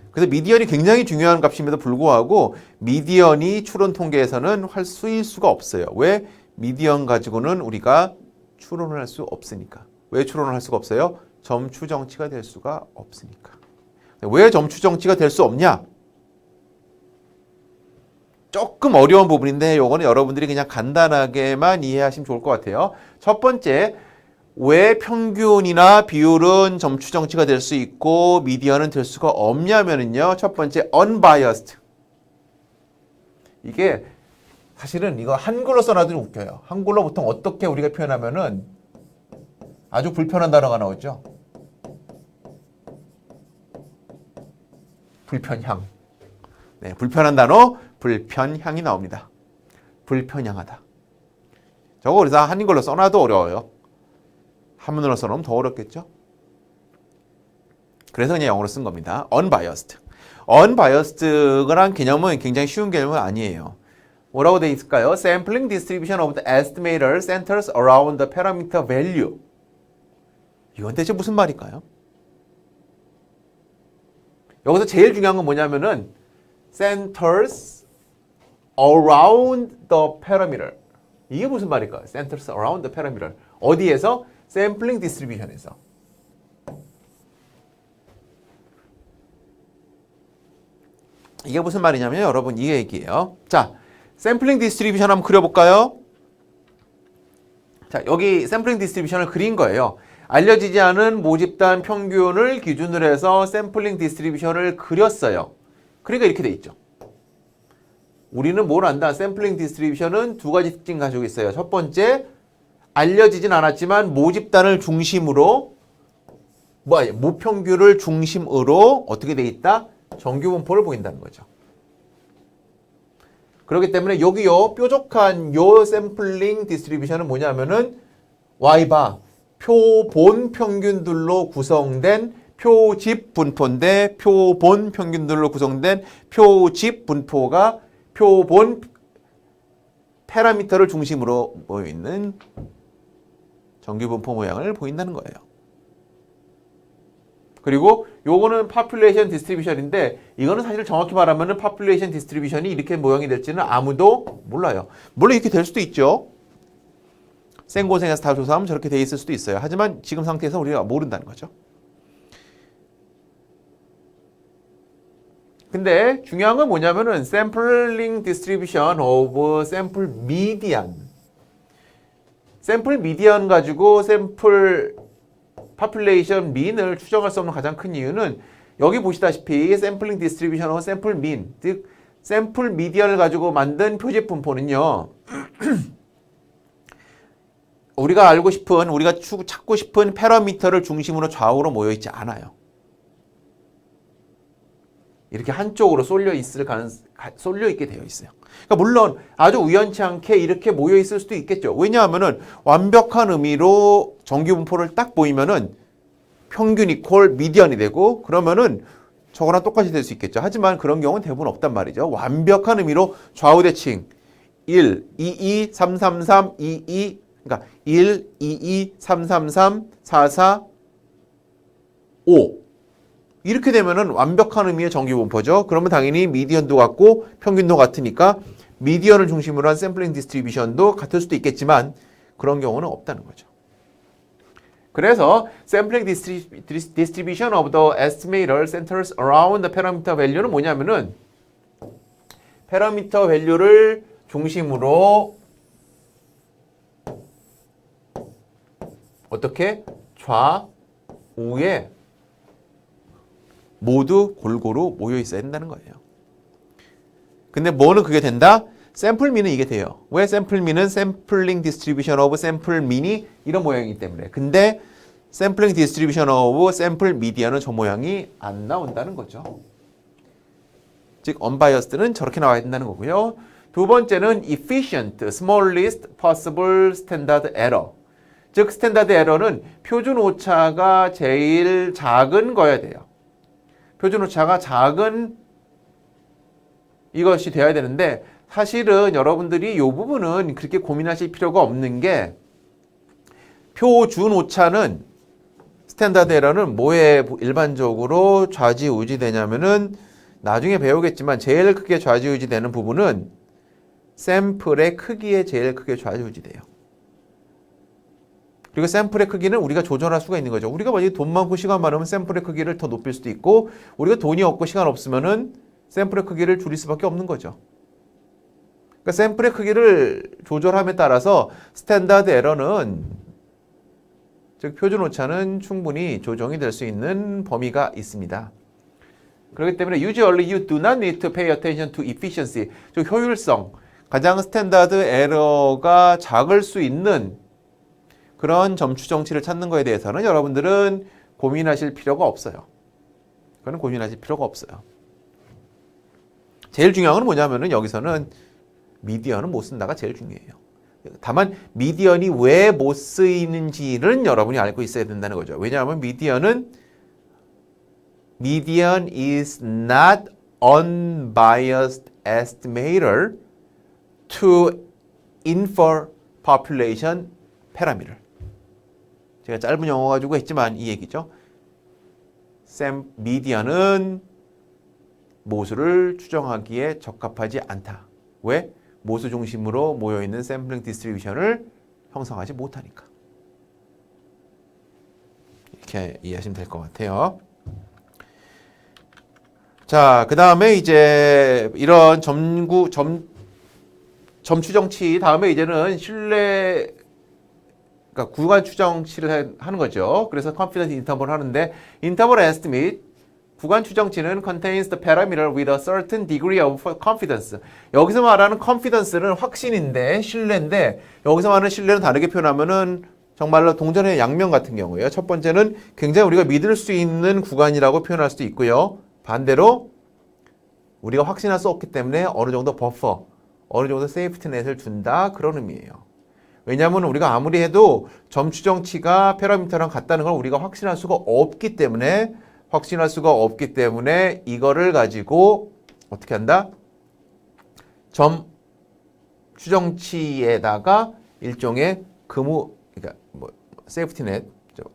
그래서 미디언이 굉장히 중요한 값임에도 불구하고 미디언이 추론 통계에서는 할 수가 없어요. 왜? 미디언 가지고는 우리가 추론을 할 수 없으니까. 왜 추론을 할 수가 없어요? 점 추정치가 될 수가 없으니까. 왜 점 추정치가 될 수 없냐? 조금 어려운 부분인데 요거는 여러분들이 그냥 간단하게만 이해하시면 좋을 것 같아요. 첫 번째, 왜 평균이나 비율은 점 추정치가 될 수 있고 미디언은 될 수가 없냐면은요. 첫 번째, unbiased. 이게 사실은 이거 한글로 써놔도 웃겨요. 한글로 보통 어떻게 우리가 표현하면은 아주 불편한 단어가 나오죠. 불편향. 네, 불편한 단어, 불편향이 나옵니다. 불편향하다. 저거 그래서 한글로 써놔도 어려워요. 한문으로 써놓으면 더 어렵겠죠? 그래서 그냥 영어로 쓴 겁니다. unbiased. unbiased라는 개념은 굉장히 쉬운 개념은 아니에요. 뭐라고 되어 있을까요? Sampling distribution of the estimator centers around the parameter value. 이건 대체 무슨 말일까요? 여기서 제일 중요한 건 뭐냐면은 centers around the parameter. 이게 무슨 말일까요? centers around the parameter. 어디에서? 샘플링 디스트리뷰션에서. 이게 무슨 말이냐면 여러분 이 얘기예요. 자, 샘플링 디스트리뷰션 한번 그려볼까요? 자, 여기 샘플링 디스트리뷰션을 그린 거예요. 알려지지 않은 모집단 평균을 기준으로 해서 샘플링 디스트리뷰션을 그렸어요. 그러니까 이렇게 돼 있죠. 우리는 뭘 안다? 샘플링 디스트리뷰션은 두 가지 특징 가지고 있어요. 첫 번째, 알려지진 않았지만 모집단을 중심으로 모평균을 중심으로 어떻게 돼 있다? 정규 분포를 보인다는 거죠. 그렇기 때문에 여기요 뾰족한 요 샘플링 디스트리뷰션은 뭐냐면은 Y바 표본 평균들로 구성된 표집 분포인데 표본 평균들로 구성된 표집 분포가 표본 파라미터를 중심으로 모여있는 정규 분포 모양을 보인다는 거예요. 그리고 요거는 population distribution인데 이거는 사실 정확히 말하면은 population distribution이 이렇게 모양이 될지는 아무도 몰라요. 물론 이렇게 될 수도 있죠. 생고생해서 다 조사하면 저렇게 돼 있을 수도 있어요. 하지만 지금 상태에서 우리가 모른다는 거죠. 근데 중요한 건 뭐냐면은 sampling distribution of sample median. 샘플 미디언 가지고 샘플 population mean을 추정할 수 없는 가장 큰 이유는 여기 보시다시피 샘플링 디스트리뷰션하고 샘플 민, 즉 샘플 미디언을 가지고 만든 표집 분포는요. 우리가 알고 싶은, 우리가 찾고 싶은 파라미터를 중심으로 좌우로 모여 있지 않아요. 이렇게 한쪽으로 쏠려 있게 되어 있어요. 그러니까 물론 아주 우연치 않게 이렇게 모여 있을 수도 있겠죠. 왜냐하면은 완벽한 의미로 정규 분포를 딱 보이면은 평균 이퀄 미디언이 되고 그러면은 저거랑 똑같이 될 수 있겠죠. 하지만 그런 경우는 대부분 없단 말이죠. 완벽한 의미로 좌우 대칭 1, 2, 2, 3, 3, 3, 2, 2 그러니까 1, 2, 2, 3, 3, 3, 4, 4, 5 이렇게 되면은 완벽한 의미의 정규 분포죠. 그러면 당연히 미디언도 같고 평균도 같으니까 미디언을 중심으로 한 샘플링 디스트리뷰션도 같을 수도 있겠지만 그런 경우는 없다는 거죠. 그래서 sampling distribution of the estimator centers around the parameter value는 뭐냐면은 파라미터 밸류를 중심으로 어떻게 좌우에 모두 골고루 모여 있어야 된다는 거예요. 근데 뭐는 그게 된다? 샘플 민은 이게 돼요. 왜 샘플 민은 샘플링 디스트리뷰션 오브 샘플 민이 이런 모양이기 때문에. 근데 샘플링 디스트리뷰션 오브 샘플 미디어는 저 모양이 안 나온다는 거죠. 즉 언바이어스드는 저렇게 나와야 된다는 거고요. 두 번째는 efficient, smallest possible standard error. 즉 스탠다드 에러는 표준 오차가 제일 작은 거여야 돼요. 표준 오차가 작은 이것이 되어야 되는데 사실은 여러분들이 이 부분은 그렇게 고민하실 필요가 없는 게 표준 오차는 스탠다드 에러는 뭐에 일반적으로 좌지우지 되냐면은 나중에 배우겠지만 제일 크게 좌지우지 되는 부분은 샘플의 크기에 제일 크게 좌지우지 돼요. 그리고 샘플의 크기는 우리가 조절할 수가 있는 거죠. 우리가 만약에 돈 많고 시간 많으면 샘플의 크기를 더 높일 수도 있고 우리가 돈이 없고 시간 없으면은 샘플의 크기를 줄일 수밖에 없는 거죠. 그러니까 샘플의 크기를 조절함에 따라서 스탠다드 에러는 즉 표준 오차는 충분히 조정이 될 수 있는 범위가 있습니다. 그렇기 때문에 usually you do not need to pay attention to efficiency, 즉 효율성, 가장 스탠다드 에러가 작을 수 있는 그런 점추정치를 찾는 거에 대해서는 여러분들은 고민하실 필요가 없어요. 그건 고민하실 필요가 없어요. 제일 중요한 건 뭐냐면은 여기서는 미디언은 못 쓴다가 제일 중요해요. 다만 미디언이 왜 못 쓰이는지는 여러분이 알고 있어야 된다는 거죠. 왜냐하면 미디언은 median is not unbiased estimator to infer population parameter. 제가 짧은 영어 가지고 했지만 이 얘기죠. 미디언은 모수를 추정하기에 적합하지 않다. 왜? 모수 중심으로 모여있는 샘플링 디스트리뷰션을 형성하지 못하니까. 이렇게 이해하시면 될 것 같아요. 자, 그 다음에 이제 이런 점 추정치 다음에 이제는 신뢰 그러니까 구간 추정치를 하는 거죠. 그래서 confidence interval 하는데 interval estimate 구간 추정치는 contains the parameter with a certain degree of confidence. 여기서 말하는 confidence는 확신인데 신뢰인데 여기서 말하는 신뢰는 다르게 표현하면은 정말로 동전의 양면 같은 경우예요. 첫 번째는 굉장히 우리가 믿을 수 있는 구간이라고 표현할 수도 있고요. 반대로 우리가 확신할 수 없기 때문에 어느 정도 버퍼, 어느 정도 세이프티넷을 준다 그런 의미예요. 왜냐하면 우리가 아무리 해도 점 추정치가 파라미터랑 같다는 걸 우리가 확신할 수가 없기 때문에 이거를 가지고 어떻게 한다? 점 추정치에다가 일종의 그러니까 세이프티넷,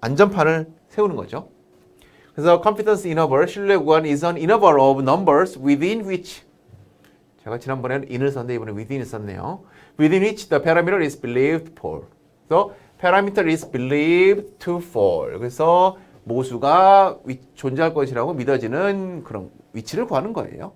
안전판을 세우는 거죠. 그래서 confidence interval, 신뢰 구간 is an interval of numbers within which 제가 지난번에는 in을 썼는데 이번에 within을 썼네요. within which the parameter is believed for. 그래서 parameter is believed to fall. 그래서 모수가 존재할 것이라고 믿어지는 그런 위치를 구하는 거예요.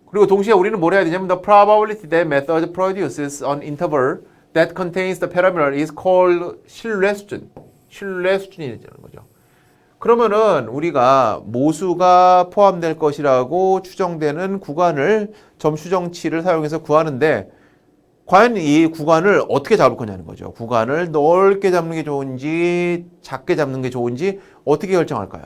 그리고 동시에 우리는 뭘 해야 되냐면 the probability that method produces an interval that contains the parameter is called 신뢰 수준. 신뢰 수준이라는 거죠. 그러면은 우리가 모수가 포함될 것이라고 추정되는 구간을 점 추정치를 사용해서 구하는데 과연 이 구간을 어떻게 잡을 거냐는 거죠. 구간을 넓게 잡는 게 좋은지 작게 잡는 게 좋은지 어떻게 결정할까요?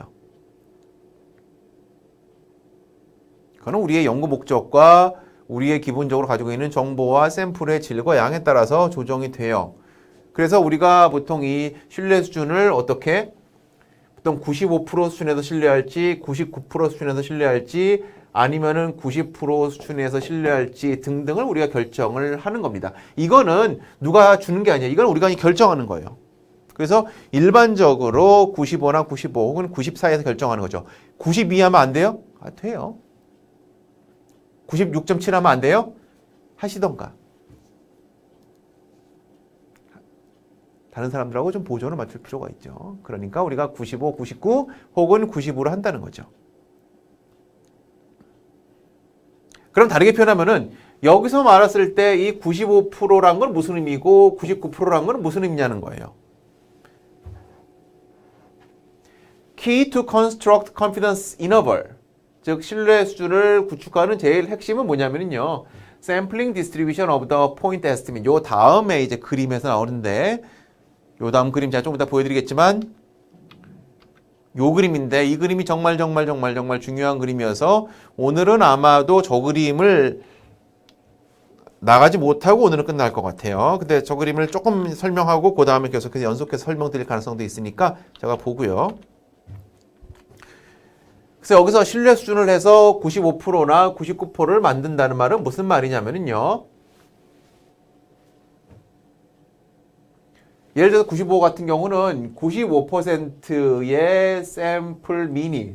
그거는 우리의 연구 목적과 우리의 기본적으로 가지고 있는 정보와 샘플의 질과 양에 따라서 조정이 돼요. 그래서 우리가 보통 이 신뢰 수준을 어떻게 보통 95% 수준에서 신뢰할지 99% 수준에서 신뢰할지 아니면은 90% 수준에서 신뢰할지 등등을 우리가 결정을 하는 겁니다. 이거는 누가 주는 게 아니에요. 이건 우리가 결정하는 거예요. 그래서 일반적으로 95나 95 혹은 90 사이에서 결정하는 거죠. 92 하면 안 돼요? 아, 돼요. 96.7 하면 안 돼요? 하시던가. 다른 사람들하고 좀 보조를 맞출 필요가 있죠. 그러니까 우리가 95, 99 혹은 95로 한다는 거죠. 그럼 다르게 표현하면은 여기서 말했을 때 이 95%란 건 무슨 의미고 99%란 건 무슨 의미냐는 거예요. Key to construct confidence interval. 즉 신뢰 수준을 구축하는 제일 핵심은 뭐냐면요. Sampling distribution of the point estimate. 요 다음에 이제 그림에서 나오는데 요 다음 그림 제가 좀 이따 보여드리겠지만 요 그림인데 이 그림이 정말 중요한 그림이어서 오늘은 아마도 저 그림을 나가지 못하고 오늘은 끝날 것 같아요. 근데 저 그림을 조금 설명하고 그 다음에 계속해서 연속해서 설명드릴 가능성도 있으니까 제가 보고요. 그래서 여기서 신뢰 수준을 해서 95%나 99%를 만든다는 말은 무슨 말이냐면요. 예를 들어서 95 같은 경우는 95%의 샘플 미니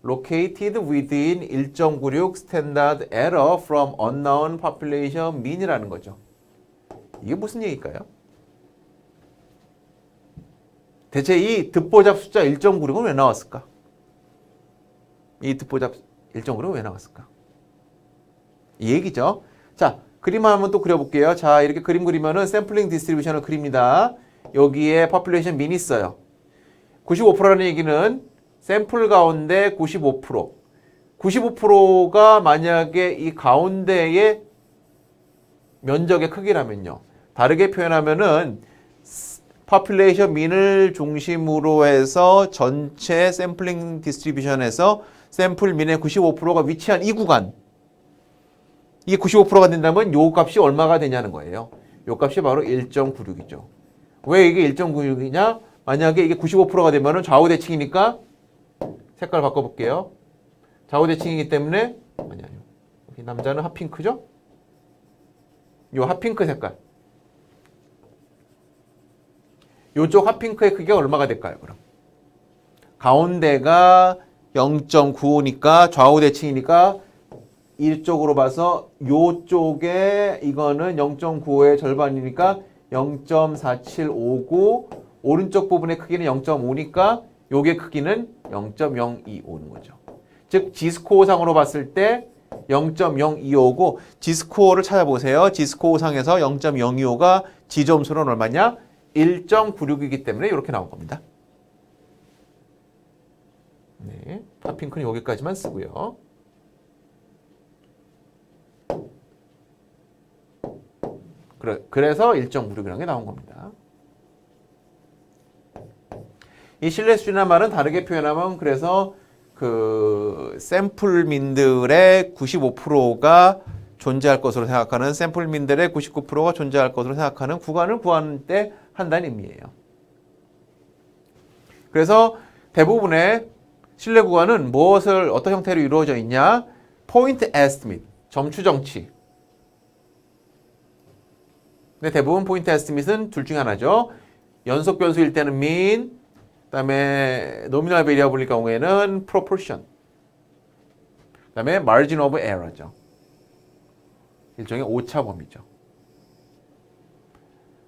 located within 1.96 standard error from unknown population mean이라는 거죠. 이게 무슨 얘기일까요? 대체 이 듣보잡 숫자 1.96은 왜 나왔을까? 이 듣보잡 1.96은 왜 나왔을까? 이 얘기죠. 자, 그림 한번 또 그려볼게요. 자, 이렇게 그림 그리면은 샘플링 디스트리뷰션을 그립니다. 여기에 population mean 있어요. 95%라는 얘기는 샘플 가운데 95%. 95%가 만약에 이 가운데의 면적의 크기라면요. 다르게 표현하면은 population mean을 중심으로 해서 전체 샘플링 디스트리뷰션에서 샘플 mean의 95%가 위치한 이 구간. 이게 95%가 된다면 요 값이 얼마가 되냐는 거예요. 요 값이 바로 1.96이죠. 왜 이게 1.96이냐? 만약에 이게 95%가 되면은 좌우 대칭이니까 색깔 바꿔볼게요. 좌우 대칭이기 때문에 아니요. 여기 남자는 핫핑크죠? 요 핫핑크 색깔. 요쪽 핫핑크의 크기가 얼마가 될까요? 그럼 가운데가 0.95니까 좌우 대칭이니까 이쪽으로 봐서 요쪽에 이거는 0.95의 절반이니까 0.4759 오른쪽 부분의 크기는 0.5니까 요게 크기는 0.025는 거죠. 즉 지스코어상으로 봤을 때 0.025고 지스코어를 찾아보세요. 지스코어 상에서 0.025가 지점수는 얼마냐? 1.96이기 때문에 이렇게 나온 겁니다. 네, 팝핑크는 여기까지만 쓰고요. 그래서 1.96이라는 게 나온 겁니다. 이 신뢰 수준이라는 말은 다르게 표현하면 그래서 그 샘플민들의 95%가 존재할 것으로 생각하는 샘플민들의 99%가 존재할 것으로 생각하는 구간을 구하는 때 한다는 의미예요. 그래서 대부분의 신뢰 구간은 무엇을 어떤 형태로 이루어져 있냐? 포인트 에스티밋, 점추정치. 근데 대부분 포인트 에스티밋은 둘 중에 하나죠. 연속 변수일 때는 mean, 그다음에 노미널 베리어블일 경우에는 proportion, 그다음에 margin of error죠. 일종의 오차범위죠.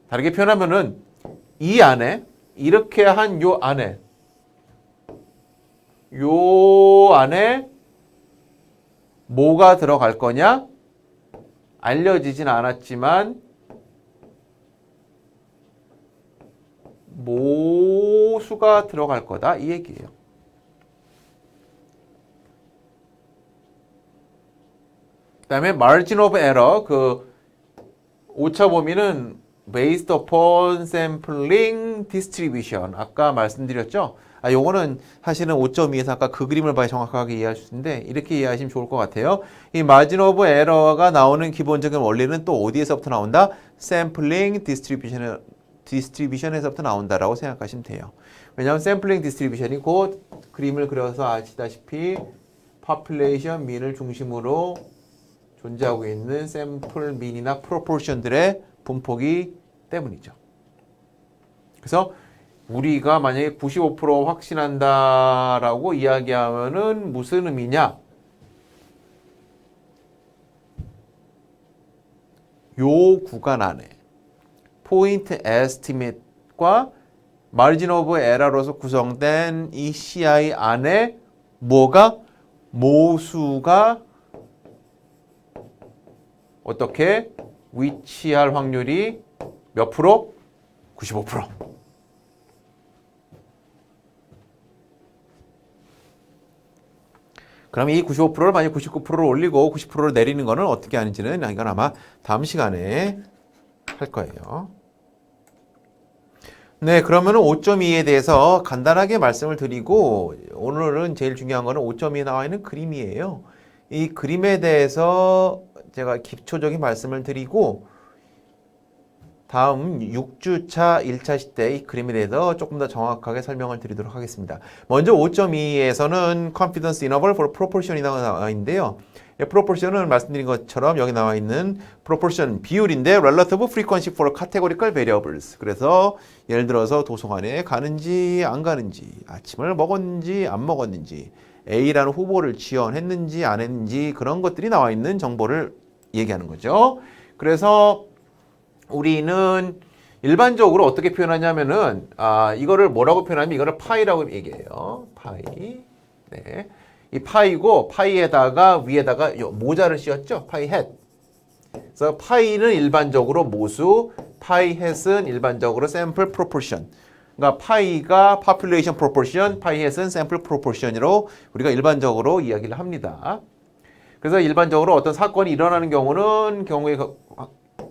다르게 표현하면은 이 안에 이렇게 한 요 안에 뭐가 들어갈 거냐? 알려지진 않았지만 모수가 들어갈 거다 이 얘기예요. 그 다음에 margin of error, 그 오차 범위는 based upon sampling distribution. 아까 말씀드렸죠? 요거는 사실은 5.2에서 아까 그 그림을 봐야 정확하게 이해할 수 있는데 이렇게 이해하시면 좋을 것 같아요. 이 margin of error가 나오는 기본적인 원리는 또 어디에서부터 나온다? sampling distribution에서부터 나온다라고 생각하시면 돼요. 왜냐하면 sampling distribution이 곧 그림을 그려서 아시다시피 population mean을 중심으로 존재하고 있는 샘플 민이나 프로포션들의 분포기 때문이죠. 그래서 우리가 만약에 95% 확신한다라고 이야기하면은 무슨 의미냐? 요 구간 안에 포인트 에스티밋과 마진 오브 에러로서 구성된 이 CI 안에 뭐가 모수가 어떻게 위치할 확률이 몇 프로? 95%. 그럼 이 95%를 만약 99%를 올리고 90%를 내리는 거는 어떻게 하는지는 이건 아마 다음 시간에 할 거예요. 네, 그러면은 5.2에 대해서 간단하게 말씀을 드리고 오늘은 제일 중요한 거는 5.2에 나와 있는 그림이에요. 이 그림에 대해서 제가 기초적인 말씀을 드리고 다음 6주차 1차 시대 이 그림에 대해서 조금 더 정확하게 설명을 드리도록 하겠습니다. 먼저 5.2에서는 confidence interval for proportion이 나와 있는데요. proportion은 말씀드린 것처럼 여기 나와 있는 proportion 비율인데 relative frequency for categorical variables. 그래서 예를 들어서 도서관에 가는지 안 가는지, 아침을 먹었는지 안 먹었는지, A라는 후보를 지원했는지 안 했는지 그런 것들이 나와 있는 정보를 얘기하는 거죠. 그래서 우리는 일반적으로 어떻게 표현하냐면은 이거를 뭐라고 표현하면 이거를 파이라고 얘기해요. 파이. 네. 이 파이고 파이에다가 위에다가 모자를 씌웠죠. 파이 햇. 그래서 파이는 일반적으로 모수, 파이 햇은 일반적으로 샘플 프로포션. 그러니까 파이가 population proportion, 파이 햇은 샘플 프로포션으로 우리가 일반적으로 이야기를 합니다. 그래서 일반적으로 어떤 사건이 일어나는 경우는 경우의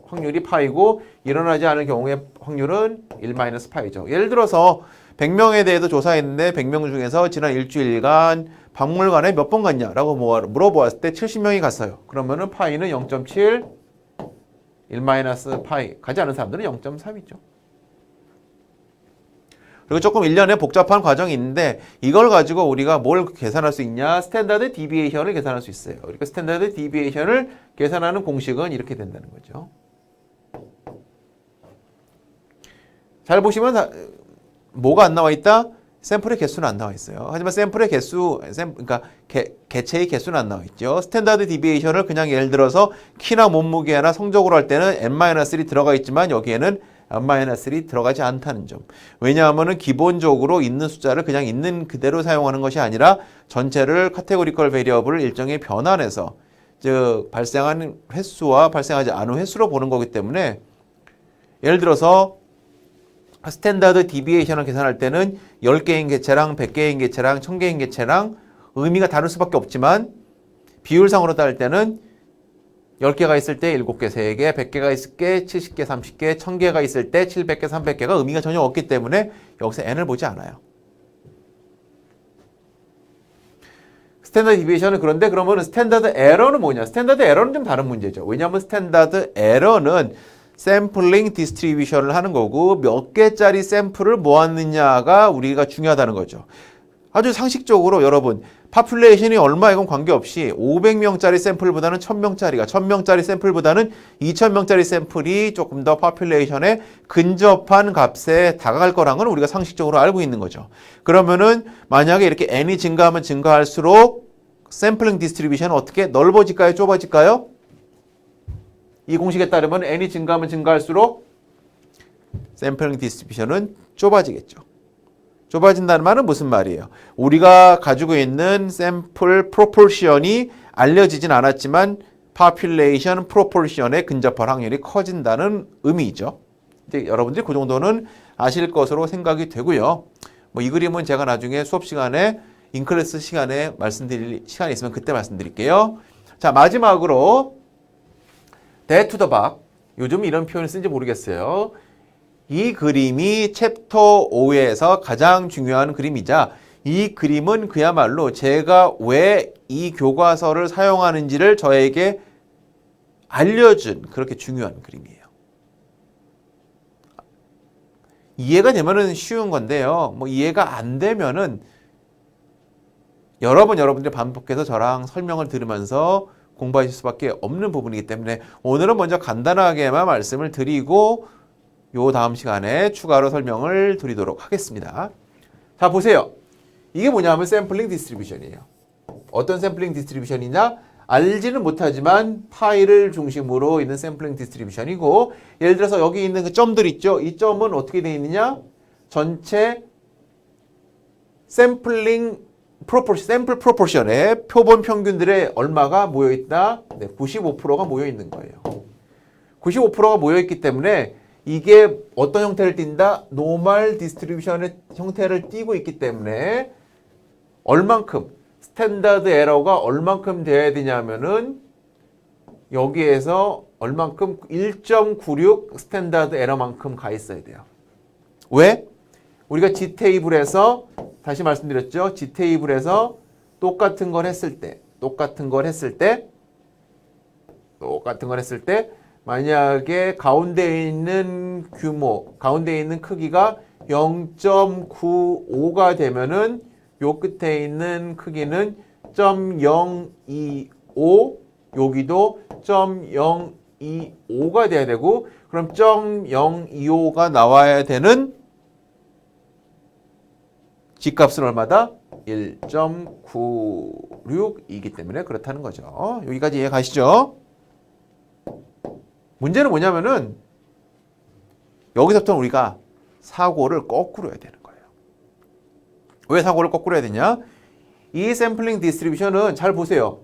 확률이 파이고 일어나지 않은 경우의 확률은 1-파이죠. 예를 들어서 100명에 대해서 조사했는데 100명 중에서 지난 일주일간 박물관에 몇 번 갔냐라고 물어보았을 때 70명이 갔어요. 그러면은 파이는 0.7, 1-파이. 가지 않은 사람들은 0.3이죠. 그리고 조금 1년에 복잡한 과정이 있는데 이걸 가지고 우리가 뭘 계산할 수 있냐? 스탠다드 디비에이션을 계산할 수 있어요. 그러니까 스탠다드 디비에이션을 계산하는 공식은 이렇게 된다는 거죠. 잘 보시면 뭐가 안 나와 있다? 샘플의 개수는 안 나와 있어요. 하지만 샘플의 개수, 그러니까 개체의 개수는 안 나와 있죠. 스탠다드 디비에이션을 그냥 예를 들어서 키나 몸무게나 성적으로 할 때는 n-1이 들어가 있지만 여기에는 n-1이 들어가지 않다는 점. 왜냐하면 기본적으로 있는 숫자를 그냥 있는 그대로 사용하는 것이 아니라 전체를 카테고리컬 베리어블을 일정의 변환해서 즉 발생하는 횟수와 발생하지 않은 횟수로 보는 거기 때문에 예를 들어서 스탠다드 디비에이션을 계산할 때는 10개인 개체랑 100개인 개체랑 1000개인 개체랑 의미가 다를 수밖에 없지만 비율상으로 따질 때는 10개가 있을 때 7개, 3개, 100개가 있을 때 70개, 30개, 1000개가 있을 때 700개, 300개가 의미가 전혀 없기 때문에 여기서 n을 보지 않아요. 스탠다드 디비에이션은 그런데 그러면 스탠다드 에러는 뭐냐? 스탠다드 에러는 좀 다른 문제죠. 왜냐하면 스탠다드 에러는 샘플링 디스트리뷰션을 하는 거고 몇 개짜리 샘플을 모았느냐가 우리가 중요하다는 거죠. 아주 상식적으로 여러분 파퓰레이션이 얼마 이건 관계없이 500명짜리 샘플보다는 1000명짜리가 1000명짜리 샘플보다는 2000명짜리 샘플이 조금 더 파퓰레이션에 근접한 값에 다가갈 거란 건 우리가 상식적으로 알고 있는 거죠. 그러면은 만약에 이렇게 n이 증가하면 증가할수록 샘플링 디스트리뷰션은 어떻게 넓어질까요? 좁아질까요? 이 공식에 따르면 n이 증가하면 증가할수록 샘플링 디스트리뷰션은 좁아지겠죠. 좁아진다는 말은 무슨 말이에요? 우리가 가지고 있는 샘플 프로포션이 알려지진 않았지만 population proportion에 근접할 확률이 커진다는 의미이죠. 이제 여러분들이 그 정도는 아실 것으로 생각이 되고요. 뭐 이 그림은 제가 나중에 수업 시간에 인클래스 시간에 말씀드릴 시간이 있으면 그때 말씀드릴게요. 자, 마지막으로 dead to the back. 요즘 이런 표현을 쓴지 모르겠어요. 이 그림이 챕터 5에서 가장 중요한 그림이자 이 그림은 그야말로 제가 왜 이 교과서를 사용하는지를 저에게 알려준 그렇게 중요한 그림이에요. 이해가 되면은 쉬운 건데요. 뭐 이해가 안 되면은 여러 번 여러분들이 반복해서 저랑 설명을 들으면서 공부하실 수밖에 없는 부분이기 때문에 오늘은 먼저 간단하게만 말씀을 드리고 요 다음 시간에 추가로 설명을 드리도록 하겠습니다. 자, 보세요. 이게 뭐냐면 샘플링 디스트리뷰션이에요. 어떤 샘플링 디스트리뷰션이냐? 알지는 못하지만 파일을 중심으로 있는 샘플링 디스트리뷰션이고 예를 들어서 여기 있는 그 점들 있죠? 이 점은 어떻게 되어 있느냐? 전체 샘플링 샘플 프로포션에 표본 평균들의 얼마가 모여있다? 네, 95%가 모여있는 거예요. 95%가 모여있기 때문에 이게 어떤 형태를 띈다? 노멀 디스트리뷰션의 형태를 띠고 있기 때문에 얼만큼 스탠다드 에러가 얼만큼 돼야 되냐면은 여기에서 얼만큼 1.96 스탠다드 에러만큼 가 있어야 돼요. 왜? 우리가 G테이블에서 다시 말씀드렸죠. G테이블에서 똑같은 걸 했을 때 만약에 가운데 있는 규모, 가운데 있는 크기가 0.95가 되면은 요 끝에 있는 크기는 0.025, 여기도 0.025가 돼야 되고, 그럼 0.025가 나와야 되는 G값은 얼마다? 1.96이기 때문에 그렇다는 거죠. 여기까지 이해 가시죠? 문제는 뭐냐면은 여기서부터 우리가 사고를 거꾸로 해야 되는 거예요. 왜 사고를 거꾸로 해야 되냐? 이 샘플링 디스트리뷰션은 잘 보세요.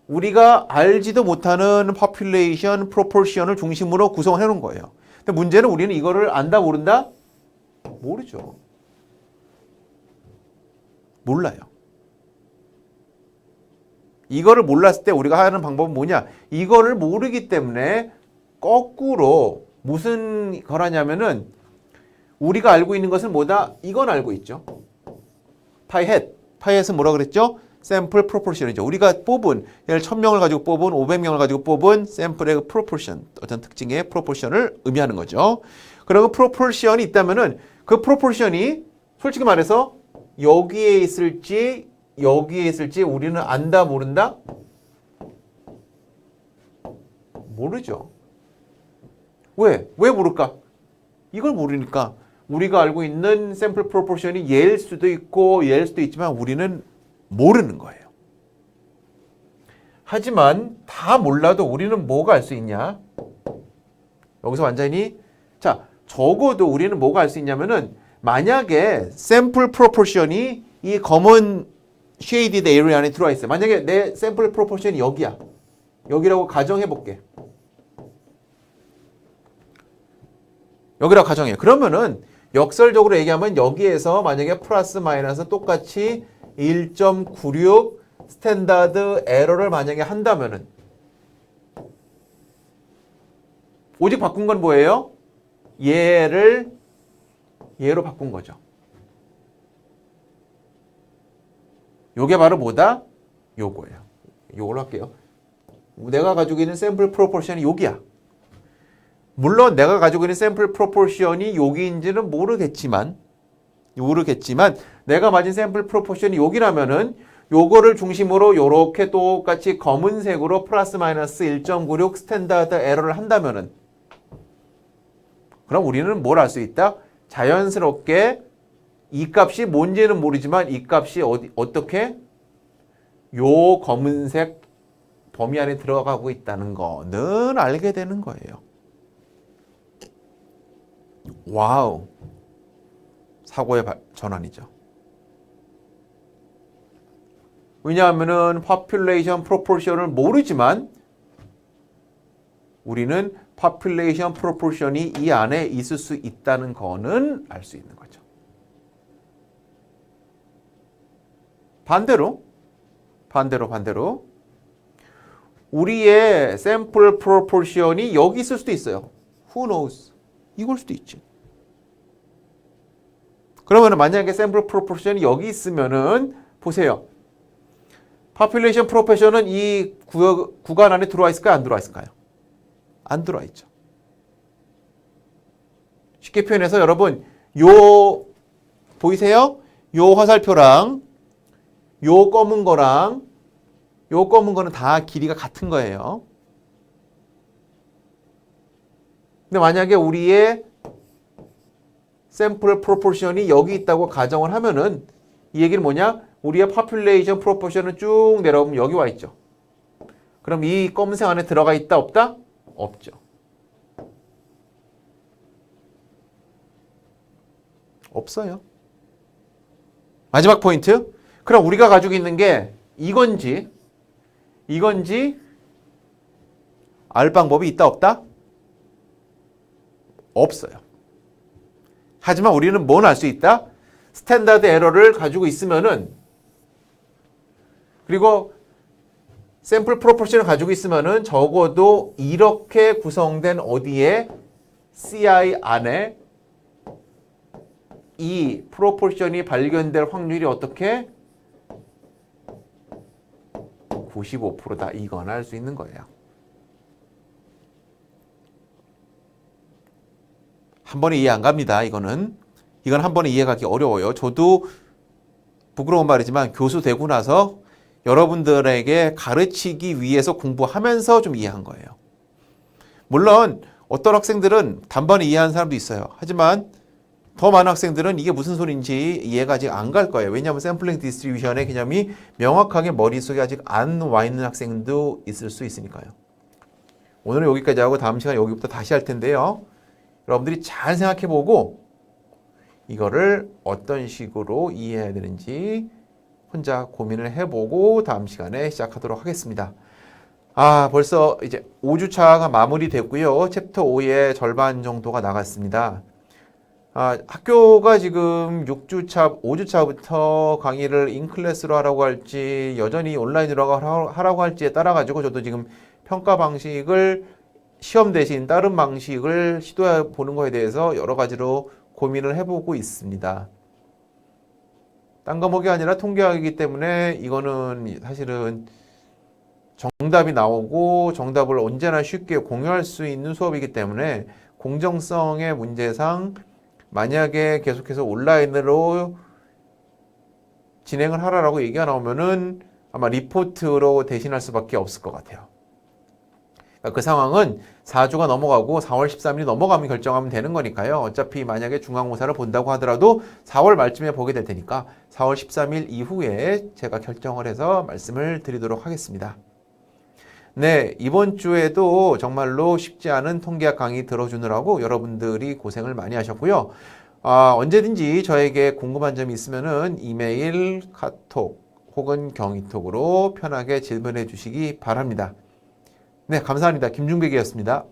우리가 알지도 못하는 population proportion을 중심으로 구성해 놓은 거예요. 근데 문제는 우리는 이거를 안다 모른다? 모르죠. 몰라요. 이거를 몰랐을 때 우리가 하는 방법은 뭐냐? 이거를 모르기 때문에 거꾸로 무슨 거라냐면은 우리가 알고 있는 것은 뭐다? 이건 알고 있죠. 파이햇은 뭐라 그랬죠? 샘플 프로포션이죠. 우리가 뽑은 예를 1000명을 가지고 뽑은 500명을 가지고 뽑은 샘플의 프로포션, 어떤 특징의 프로포션을 의미하는 거죠. 그리고 프로포션이 있다면은 그 프로포션이 솔직히 말해서 여기에 있을지 우리는 안다 모른다? 모르죠. 왜 모를까? 이걸 모르니까 우리가 알고 있는 샘플 프로포션이 얘일 수도 있고 얘일 수도 있지만 우리는 모르는 거예요. 하지만 다 몰라도 우리는 뭐가 알 수 있냐? 여기서 완전히 자, 적어도 우리는 뭐가 알 수 있냐면은 만약에 샘플 프로포션이 이 검은 쉐이디드 에리어 안에 들어와 있어요. 만약에 내 샘플 프로포션이 여기야. 여기라고 가정해 볼게. 여기라고 가정해. 그러면은 역설적으로 얘기하면 여기에서 만약에 플러스 마이너스 똑같이 1.96 스탠다드 에러를 만약에 한다면은 오직 바꾼 건 뭐예요? 얘를 얘로 바꾼 거죠. 요게 바로 뭐다? 요거예요. 요걸로 할게요. 내가 가지고 있는 샘플 프로포션이 여기야. 물론 내가 가지고 있는 샘플 프로포션이 여기인지는 모르겠지만 내가 맞은 샘플 프로포션이 여기라면은 요거를 중심으로 요렇게 똑같이 검은색으로 플러스 마이너스 1.96 스탠다드 에러를 한다면은 그럼 우리는 뭘 알 수 있다? 자연스럽게 이 값이 뭔지는 모르지만 이 값이 어떻게 요 검은색 범위 안에 들어가고 있다는 거는 알게 되는 거예요. 와우. 사고의 전환이죠. 왜냐하면은 population proportion을 모르지만 우리는 population proportion이 이 안에 있을 수 있다는 거는 알 수 있는 거죠. 반대로 우리의 sample proportion이 여기 있을 수도 있어요. Who knows? 이걸 수도 있지. 그러면 만약에 sample proportion이 여기 있으면은 보세요. population proportion은 이 구간 안에 들어와 있을까요? 안 들어와 있을까요? 안 들어와 있죠. 쉽게 표현해서 여러분 요 보이세요? 요 화살표랑 요 검은 거랑 요 검은 거는 다 길이가 같은 거예요. 근데 만약에 우리의 샘플 프로포션이 여기 있다고 가정을 하면은 이 얘기는 뭐냐? 우리의 population proportion은 쭉 내려오면 여기 와 있죠. 그럼 이 검은색 안에 들어가 있다 없다? 없죠. 없어요. 마지막 포인트. 그럼 우리가 가지고 있는 게 이건지 알 방법이 있다 없다? 없어요. 하지만 우리는 뭘 알 수 있다? 스탠다드 에러를 가지고 있으면은 그리고 샘플 프로포션을 가지고 있으면은 적어도 이렇게 구성된 어디에 CI 안에 이 프로포션이 발견될 확률이 어떻게 95%다 이거나 할 수 있는 거예요. 한 번에 이해 안 갑니다. 이건 한 번에 이해가기 어려워요. 저도 부끄러운 말이지만 교수 되고 나서 여러분들에게 가르치기 위해서 공부하면서 좀 이해한 거예요. 물론 어떤 학생들은 단번에 이해하는 사람도 있어요. 하지만 더 많은 학생들은 이게 무슨 소리인지 이해가 아직 안 갈 거예요. 왜냐하면 샘플링 디스트리뷰션의 개념이 명확하게 머릿속에 아직 안 와 있는 학생도 있을 수 있으니까요. 오늘은 여기까지 하고 다음 시간에 여기부터 다시 할 텐데요. 여러분들이 잘 생각해보고 이거를 어떤 식으로 이해해야 되는지 혼자 고민을 해보고 다음 시간에 시작하도록 하겠습니다. 벌써 이제 5주차가 마무리됐고요. 챕터 5의 절반 정도가 나갔습니다. 학교가 지금 5주차부터 강의를 인클래스로 하라고 할지 여전히 온라인으로 하라고 할지에 따라 가지고 저도 지금 평가 방식을 시험 대신 다른 방식을 시도해 보는 거에 대해서 여러 가지로 고민을 해보고 있습니다. 딴 과목이 아니라 통계학이기 때문에 이거는 사실은 정답이 나오고 정답을 언제나 쉽게 공유할 수 있는 수업이기 때문에 공정성의 문제상 만약에 계속해서 온라인으로 진행을 하라고 얘기가 나오면은 아마 리포트로 대신할 수밖에 없을 것 같아요. 그 상황은 4주가 넘어가고 4월 13일이 넘어가면 결정하면 되는 거니까요. 어차피 만약에 중간고사를 본다고 하더라도 4월 말쯤에 보게 될 테니까 4월 13일 이후에 제가 결정을 해서 말씀을 드리도록 하겠습니다. 네, 이번 주에도 정말로 쉽지 않은 통계학 강의 들어주느라고 여러분들이 고생을 많이 하셨고요. 언제든지 저에게 궁금한 점이 있으면은 이메일, 카톡 혹은 경위톡으로 편하게 질문해 주시기 바랍니다. 네, 감사합니다. 김중백이었습니다.